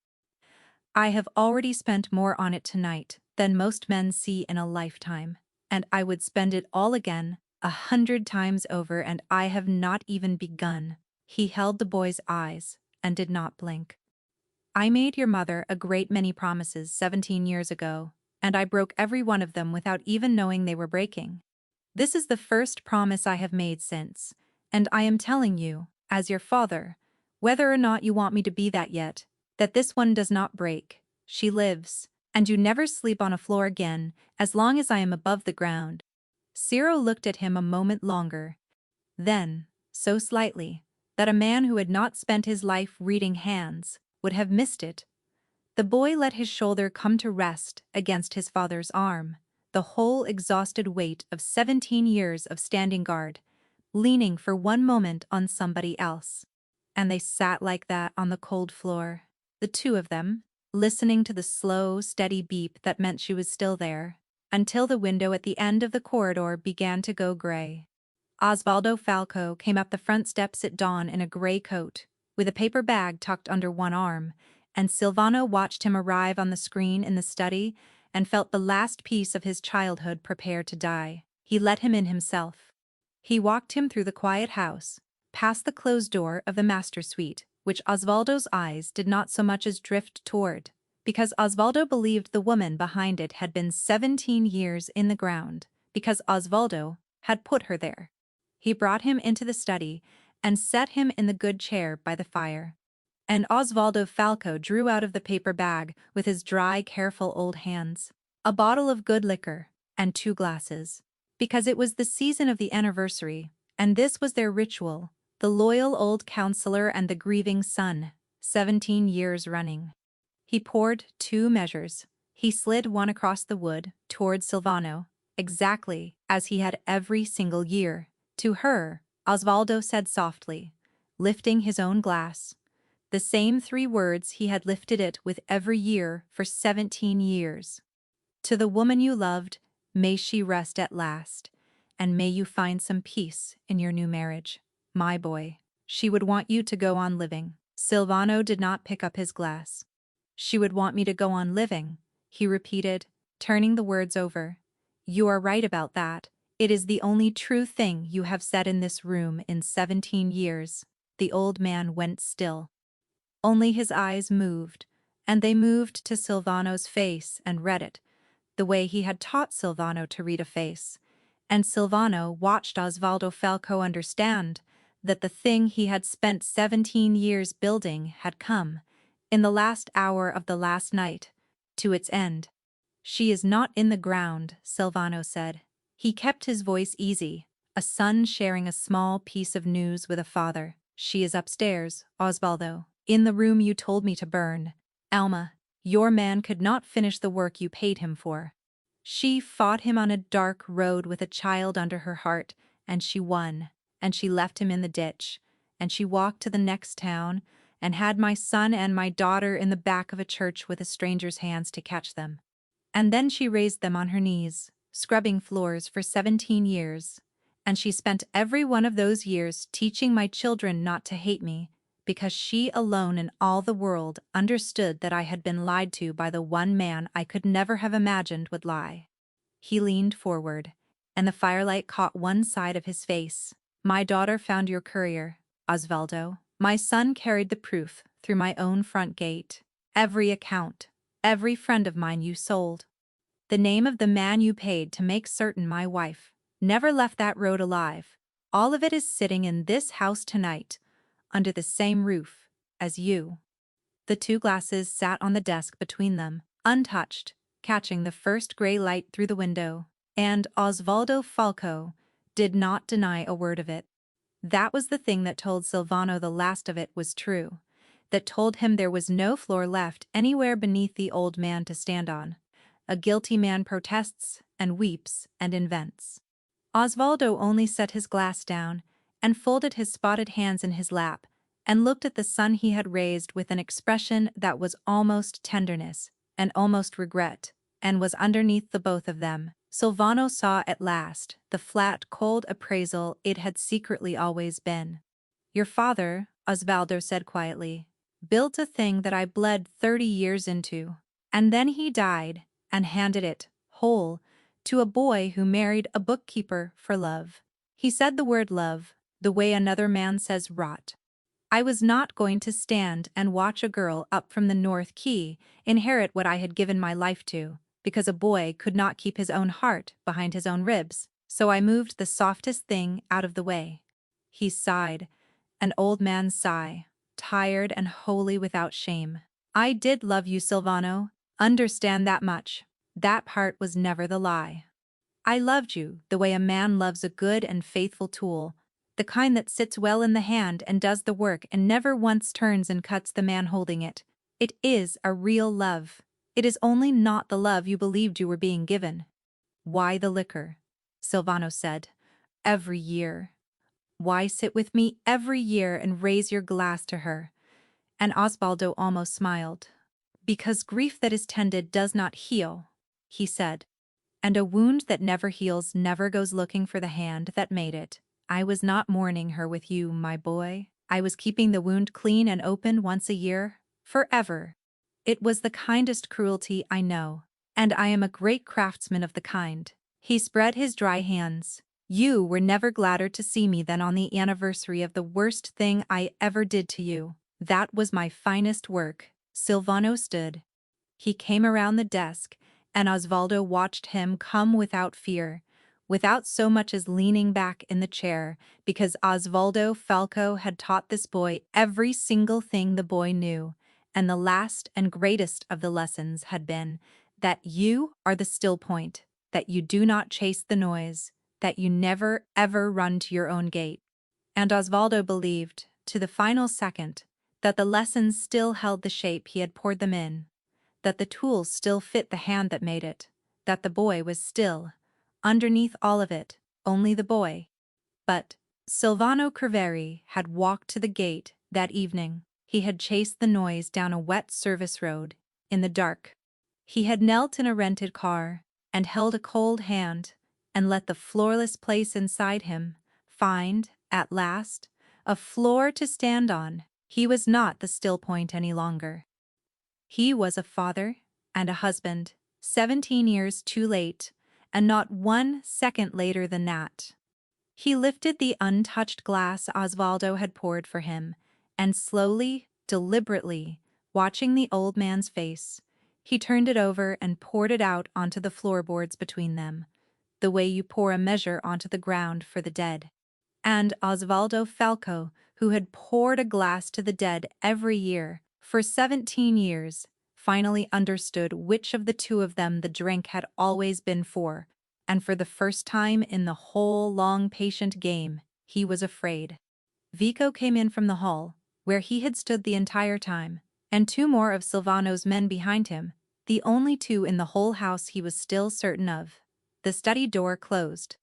"I have already spent more on it tonight than most men see in a lifetime, and I would spend it all again 100 times over, and I have not even begun." He held the boy's eyes and did not blink. "I made your mother a great many promises 17 years ago, and I broke every one of them without even knowing they were breaking. This is the first promise I have made since, and I am telling you, as your father, whether or not you want me to be that yet, that this one does not break. She lives, and you never sleep on a floor again as long as I am above the ground." Ciro looked at him a moment longer. Then, so slightly, that a man who had not spent his life reading hands would have missed it, the boy let his shoulder come to rest against his father's arm, the whole exhausted weight of 17 years of standing guard, leaning for one moment on somebody else. And they sat like that on the cold floor, the two of them, listening to the slow, steady beep that meant she was still there, until the window at the end of the corridor began to go gray. Osvaldo Falco came up the front steps at dawn in a gray coat, with a paper bag tucked under one arm, and Silvano watched him arrive on the screen in the study and felt the last piece of his childhood prepare to die. He let him in himself. He walked him through the quiet house, past the closed door of the master suite, which Osvaldo's eyes did not so much as drift toward, because Osvaldo believed the woman behind it had been 17 years in the ground, because Osvaldo had put her there. He brought him into the study and set him in the good chair by the fire. And Osvaldo Falco drew out of the paper bag with his dry, careful old hands a bottle of good liquor and 2 glasses, because it was the season of the anniversary, and this was their ritual, the loyal old counselor and the grieving son, 17 years running. He poured 2 measures. He slid one across the wood toward Silvano, exactly as he had every single year. To her, Osvaldo said softly, lifting his own glass, the same 3 words he had lifted it with every year for 17 years. "To the woman you loved, may she rest at last, and may you find some peace in your new marriage. My boy, she would want you to go on living." Silvano did not pick up his glass. "She would want me to go on living," he repeated, turning the words over. "You are right about that. It is the only true thing you have said in this room in 17 years." The old man went still. Only his eyes moved, and they moved to Silvano's face and read it, the way he had taught Silvano to read a face. And Silvano watched Osvaldo Falco understand that the thing he had spent 17 years building had come, in the last hour of the last night, to its end. "She is not in the ground," Silvano said. He kept his voice easy, a son sharing a small piece of news with a father. "She is upstairs, Osvaldo, in the room you told me to burn. Alma, your man could not finish the work you paid him for. She fought him on a dark road with a child under her heart, and she won, and she left him in the ditch, and she walked to the next town, and had my son and my daughter in the back of a church with a stranger's hands to catch them. And then she raised them on her knees, scrubbing floors for 17 years. And she spent every one of those years teaching my children not to hate me, because she alone in all the world understood that I had been lied to by the one man I could never have imagined would lie." He leaned forward, and the firelight caught one side of his face. "My daughter found your courier, Osvaldo. My son carried the proof through my own front gate. Every account, every friend of mine you sold. The name of the man you paid to make certain my wife never left that road alive. All of it is sitting in this house tonight, under the same roof as you." The two glasses sat on the desk between them, untouched, catching the first gray light through the window, and Osvaldo Falco did not deny a word of it. That was the thing that told Silvano the last of it was true, that told him there was no floor left anywhere beneath the old man to stand on. A guilty man protests and weeps and invents. Osvaldo only set his glass down and folded his spotted hands in his lap and looked at the son he had raised with an expression that was almost tenderness and almost regret, and was underneath the both of them. Silvano saw at last the flat, cold appraisal it had secretly always been. "Your father," Osvaldo said quietly, "built a thing that I bled 30 years into, and then he died and handed it, whole, to a boy who married a bookkeeper for love. He said the word love, the way another man says rot. I was not going to stand and watch a girl up from the North Quay inherit what I had given my life to, because a boy could not keep his own heart behind his own ribs, so I moved the softest thing out of the way." He sighed, an old man's sigh, tired and wholly without shame. "I did love you, Silvano. Understand that much. That part was never the lie. I loved you the way a man loves a good and faithful tool, the kind that sits well in the hand and does the work and never once turns and cuts the man holding it. It is a real love. It is only not the love you believed you were being given." "Why the liquor?" Silvano said. "Every year. Why sit with me every year and raise your glass to her?" And Osvaldo almost smiled. "Because grief that is tended does not heal," he said. "And a wound that never heals never goes looking for the hand that made it. I was not mourning her with you, my boy. I was keeping the wound clean and open once a year, forever. It was the kindest cruelty I know, and I am a great craftsman of the kind." He spread his dry hands. "You were never gladder to see me than on the anniversary of the worst thing I ever did to you. That was my finest work." Silvano stood. He came around the desk, and Osvaldo watched him come without fear, without so much as leaning back in the chair, because Osvaldo Falco had taught this boy every single thing the boy knew, and the last and greatest of the lessons had been that you are the still point, that you do not chase the noise, that you never ever run to your own gate. And Osvaldo believed, to the final second, that the lessons still held the shape he had poured them in, that the tools still fit the hand that made it, that the boy was still, underneath all of it, only the boy. But Silvano Cerveri had walked to the gate that evening. He had chased the noise down a wet service road, in the dark. He had knelt in a rented car, and held a cold hand, and let the floorless place inside him find, at last, a floor to stand on. He was not the still point any longer. He was a father and a husband, 17 years too late, and not 1 second later than that. He lifted the untouched glass Osvaldo had poured for him, and slowly, deliberately, watching the old man's face, He turned it over and poured it out onto the floorboards between them, the way you pour a measure onto the ground for the dead. And Osvaldo Falco, who had poured a glass to the dead every year for 17 years, finally understood which of the two of them the drink had always been for, and for the first time in the whole long patient game, he was afraid. Vico came in from the hall, where he had stood the entire time, and two more of Silvano's men behind him, the only two in the whole house he was still certain of. The study door closed.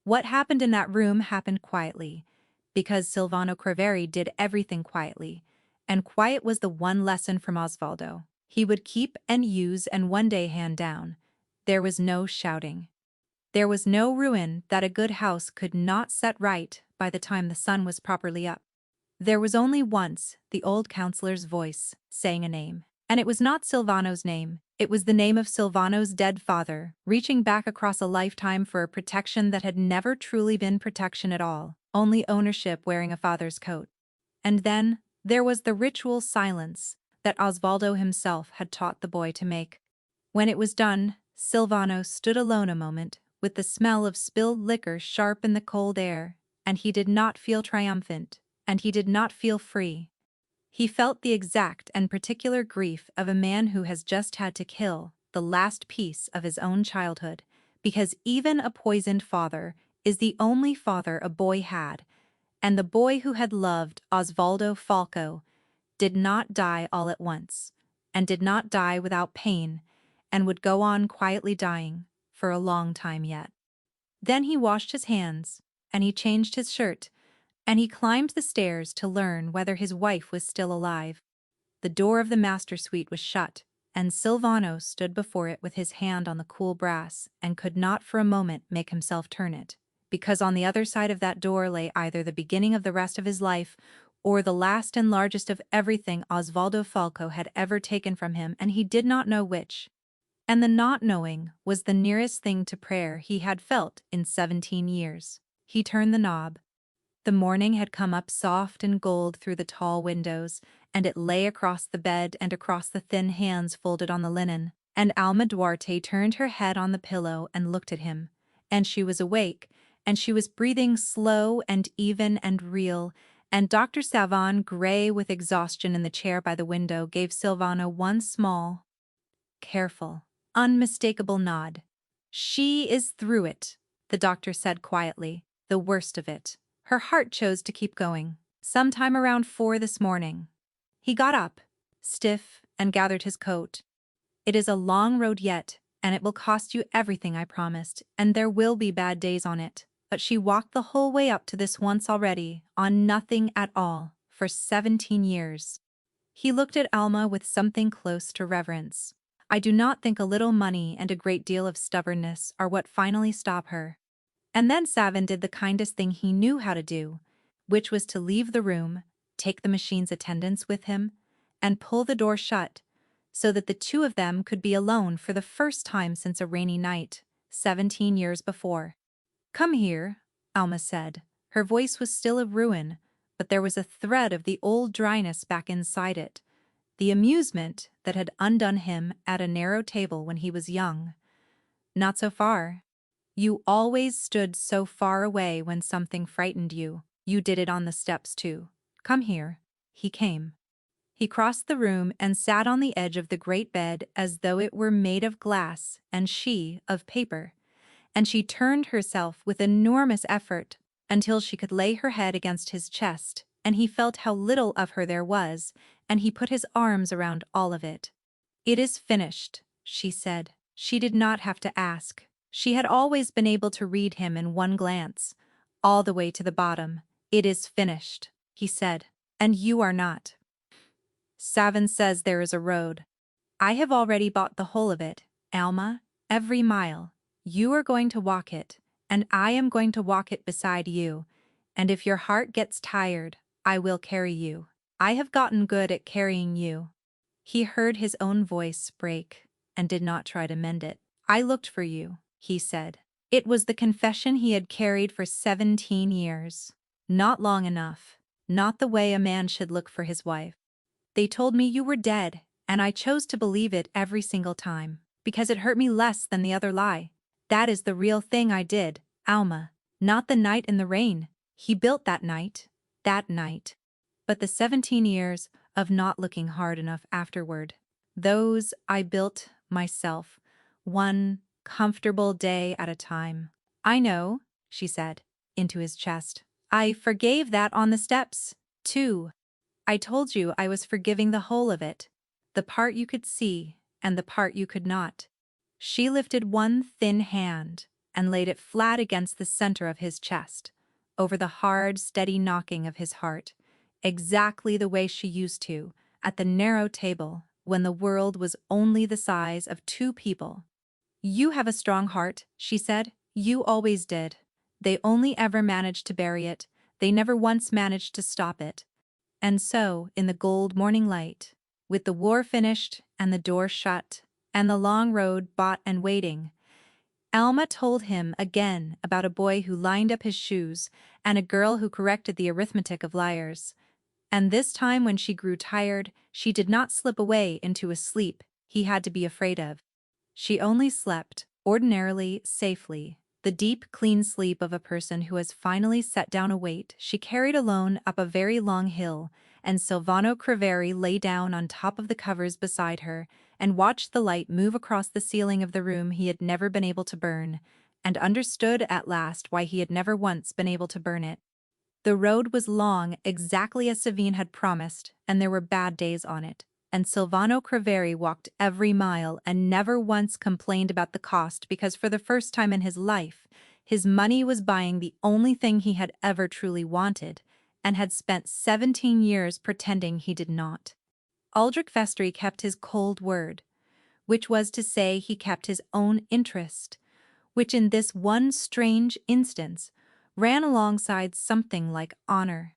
What happened in that room happened quietly, because Silvano Creveri did everything quietly, and quiet was the one lesson from Osvaldo. He would keep and use and one day hand down. There was no shouting. There was no ruin that a good house could not set right by the time the sun was properly up. There was only once the old counselor's voice saying a name. And it was not Silvano's name, it was the name of Silvano's dead father, reaching back across a lifetime for a protection that had never truly been protection at all, only ownership wearing a father's coat. And then, there was the ritual silence that Osvaldo himself had taught the boy to make. When it was done, Silvano stood alone a moment, with the smell of spilled liquor sharp in the cold air, and he did not feel triumphant, and he did not feel free. He felt the exact and particular grief of a man who has just had to kill the last piece of his own childhood, because even a poisoned father is the only father a boy had, and the boy who had loved Osvaldo Falco did not die all at once, and did not die without pain, and would go on quietly dying for a long time yet. Then he washed his hands, and he changed his shirt, and he climbed the stairs to learn whether his wife was still alive. The door of the master suite was shut, and Silvano stood before it with his hand on the cool brass and could not for a moment make himself turn it, because on the other side of that door lay either the beginning of the rest of his life or the last and largest of everything Osvaldo Falco had ever taken from him, and he did not know which. And the not knowing was the nearest thing to prayer he had felt in 17 years. He turned the knob. The morning had come up soft and gold through the tall windows, and it lay across the bed and across the thin hands folded on the linen, and Alma Duarte turned her head on the pillow and looked at him, and she was awake, and she was breathing slow and even and real, and Dr. Savon, gray with exhaustion in the chair by the window, gave Silvano one small, careful, unmistakable nod. "She is through it," the doctor said quietly, "the worst of it. Her heart chose to keep going. Sometime around 4 this morning." He got up, stiff, and gathered his coat. "It is a long road yet, and it will cost you everything I promised, and there will be bad days on it. But she walked the whole way up to this once already, on nothing at all, for 17 years. He looked at Alma with something close to reverence. "I do not think a little money and a great deal of stubbornness are what finally stop her." And then Savin did the kindest thing he knew how to do, which was to leave the room, take the machine's attendants with him, and pull the door shut, so that the two of them could be alone for the first time since a rainy night, 17 years before. "Come here," Alma said. Her voice was still a ruin, but there was a thread of the old dryness back inside it, the amusement that had undone him at a narrow table when he was young. "Not so far. You always stood so far away when something frightened you. You did it on the steps too. Come here." He came. He crossed the room and sat on the edge of the great bed as though it were made of glass and she of paper, and she turned herself with enormous effort until she could lay her head against his chest, and he felt how little of her there was, and he put his arms around all of it. "It is finished," she said. She did not have to ask. She had always been able to read him in one glance, all the way to the bottom. "It is finished," he said, "and you are not. Savin says there is a road. I have already bought the whole of it, Alma, every mile. You are going to walk it, and I am going to walk it beside you, and if your heart gets tired, I will carry you. I have gotten good at carrying you." He heard his own voice break, and did not try to mend it. "I looked for you," he said. It was the confession he had carried for 17 years. Not long enough, not the way a man should look for his wife. "They told me you were dead, And I chose to believe it every single time, because it hurt me less than the other lie. That is the real thing I did, Alma. Not the night in the rain. He built that night. That night. But the 17 years of not looking hard enough afterward. Those I built myself, one comfortable day at a time. I know, she said, into his chest. I forgave that on the steps, too. I told you I was forgiving the whole of it. The part you could see and the part you could not. She lifted one thin hand and laid it flat against the center of his chest, over the hard, steady knocking of his heart, exactly the way she used to, at the narrow table, when the world was only the size of two people. You have a strong heart, she said. You always did. They only ever managed to bury it. They never once managed to stop it. And so, in the gold morning light, with the war finished and the door shut, and the long road bought and waiting, Alma told him again about a boy who lined up his shoes and a girl who corrected the arithmetic of liars. And this time when she grew tired, she did not slip away into a sleep he had to be afraid of. She only slept, ordinarily, safely, the deep, clean sleep of a person who has finally set down a weight she carried alone up a very long hill, and Silvano Criveri lay down on top of the covers beside her and watched the light move across the ceiling of the room he had never been able to burn, and understood at last why he had never once been able to burn it. The road was long, exactly as Savine had promised, and there were bad days on it. And Silvano Criveri walked every mile and never once complained about the cost because for the first time in his life, his money was buying the only thing he had ever truly wanted, and had spent 17 years pretending he did not. Aldrich Vestry kept his cold word, which was to say he kept his own interest, which in this one strange instance ran alongside something like honor.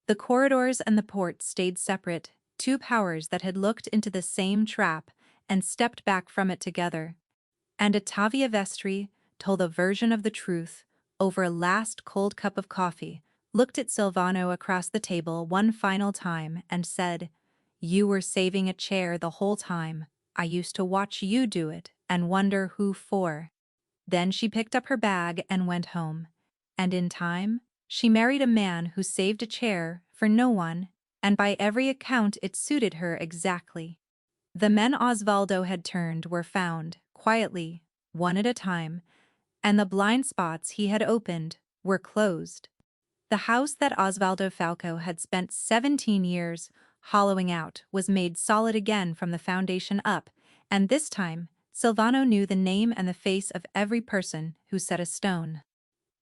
The corridors and the port stayed separate, two powers that had looked into the same trap and stepped back from it together. And Ottavia Vestry told a version of the truth over a last cold cup of coffee, looked at Silvano across the table one final time and said, "You were saving a chair the whole time. I used to watch you do it and wonder who for." Then she picked up her bag and went home. And in time, she married a man who saved a chair for no one, and by every account it suited her exactly. The men Osvaldo had turned were found, quietly, one at a time, and the blind spots he had opened were closed. The house that Osvaldo Falco had spent 17 years hollowing out was made solid again from the foundation up, and this time, Silvano knew the name and the face of every person who set a stone.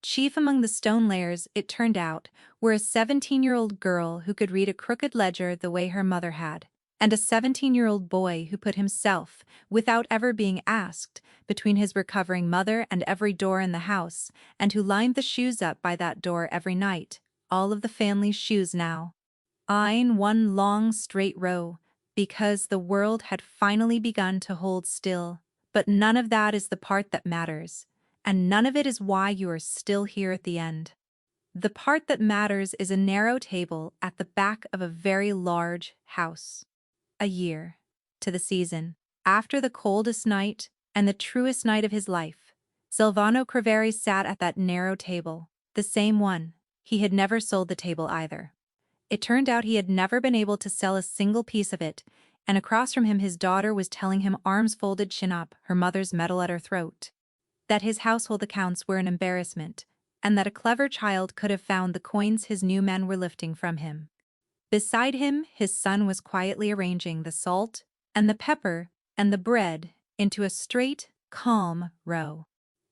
Chief among the stone layers, it turned out, were a 17-year-old girl who could read a crooked ledger the way her mother had, and a 17-year-old boy who put himself, without ever being asked, between his recovering mother and every door in the house, and who lined the shoes up by that door every night, all of the family's shoes now. In one long straight row, because the world had finally begun to hold still. But none of that is the part that matters, and none of it is why you are still here at the end. The part that matters is a narrow table at the back of a very large house. A year, to the season, after the coldest night and the truest night of his life, Silvano Criveri sat at that narrow table, the same one. He had never sold the table either. It turned out he had never been able to sell a single piece of it, and across from him his daughter was telling him, arms folded, chin up, her mother's medal at her throat, that his household accounts were an embarrassment, and that a clever child could have found the coins his new men were lifting from him. Beside him, his son was quietly arranging the salt and the pepper and the bread into a straight, calm row.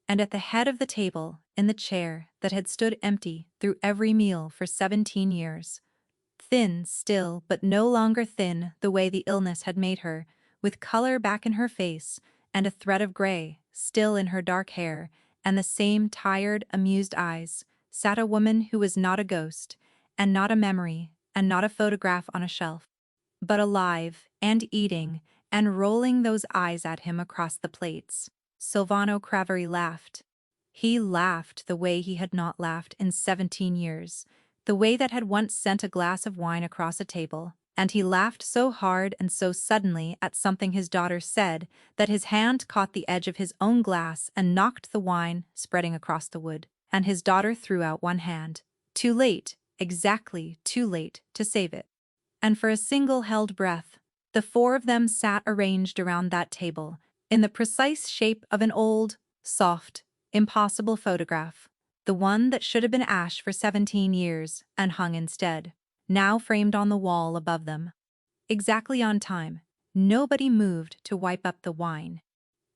And at the head of the table, in the chair that had stood empty through every meal for 17 years, thin still, but no longer thin the way the illness had made her, with color back in her face and a thread of gray still in her dark hair and the same tired, amused eyes, sat a woman who was not a ghost, and not a memory, and not a photograph on a shelf, but alive and eating and rolling those eyes at him across the plates. Silvano Criveri laughed. He laughed the way he had not laughed in 17 years, the way that had once sent a glass of wine across a table, And he laughed so hard and so suddenly at something his daughter said that his hand caught the edge of his own glass and knocked the wine spreading across the wood, and his daughter threw out one hand. Too late, exactly too late, to save it. And for a single held breath, the four of them sat arranged around that table, in the precise shape of an old, soft, impossible photograph, the one that should have been ash for 17 years and hung instead, now framed on the wall above them. Exactly on time, nobody moved to wipe up the wine.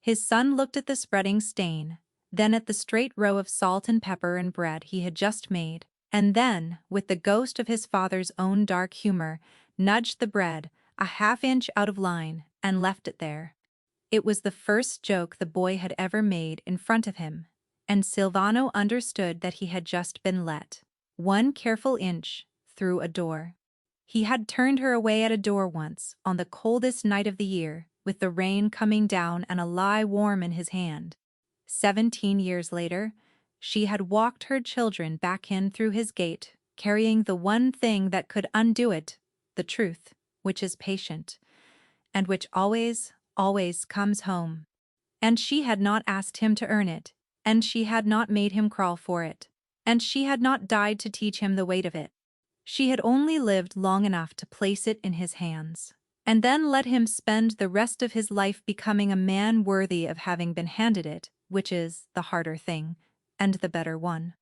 His son looked at the spreading stain, then at the straight row of salt and pepper and bread he had just made, and then, with the ghost of his father's own dark humor, nudged the bread a half-inch out of line and left it there. It was the first joke the boy had ever made in front of him, and Silvano understood that he had just been let one careful inch through a door. He had turned her away at a door once, on the coldest night of the year, with the rain coming down and a lie warm in his hand. 17 years later, she had walked her children back in through his gate, carrying the one thing that could undo it, the truth, which is patient, and which always, always comes home. And she had not asked him to earn it, and she had not made him crawl for it, and she had not died to teach him the weight of it. She had only lived long enough to place it in his hands, and then let him spend the rest of his life becoming a man worthy of having been handed it, which is the harder thing, and the better one.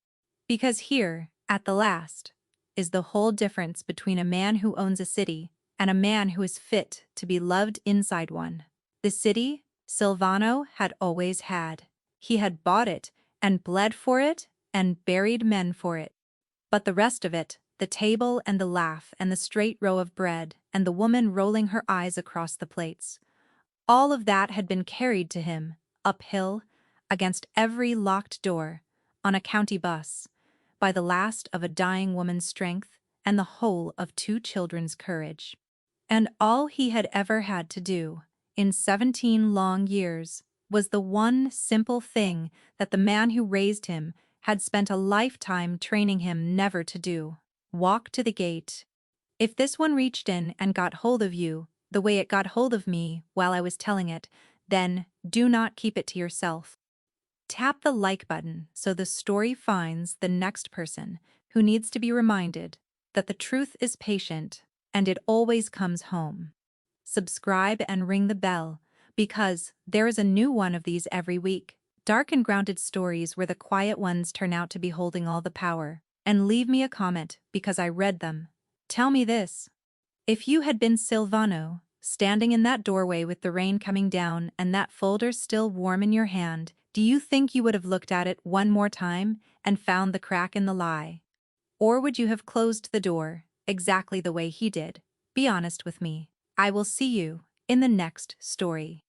Because here, at the last, is the whole difference between a man who owns a city and a man who is fit to be loved inside one. The city, Silvano had always had. He had bought it, and bled for it, and buried men for it. But the rest of it, the table and the laugh and the straight row of bread and the woman rolling her eyes across the plates, all of that had been carried to him, uphill, against every locked door, on a county bus, by the last of a dying woman's strength and the whole of 2 children's courage. And all he had ever had to do, in 17 long years, was the one simple thing that the man who raised him had spent a lifetime training him never to do: walk to the gate. If this one reached in and got hold of you, the way it got hold of me while I was telling it, then do not keep it to yourself. Tap the like button so the story finds the next person who needs to be reminded that the truth is patient and it always comes home. Subscribe and ring the bell, because there is a new one of these every week. Dark and grounded stories where the quiet ones turn out to be holding all the power. And leave me a comment, because I read them. Tell me this: if you had been Silvano, standing in that doorway with the rain coming down and that folder still warm in your hand, do you think you would have looked at it one more time and found the crack in the lie? Or would you have closed the door, exactly the way he did? Be honest with me. I will see you in the next story.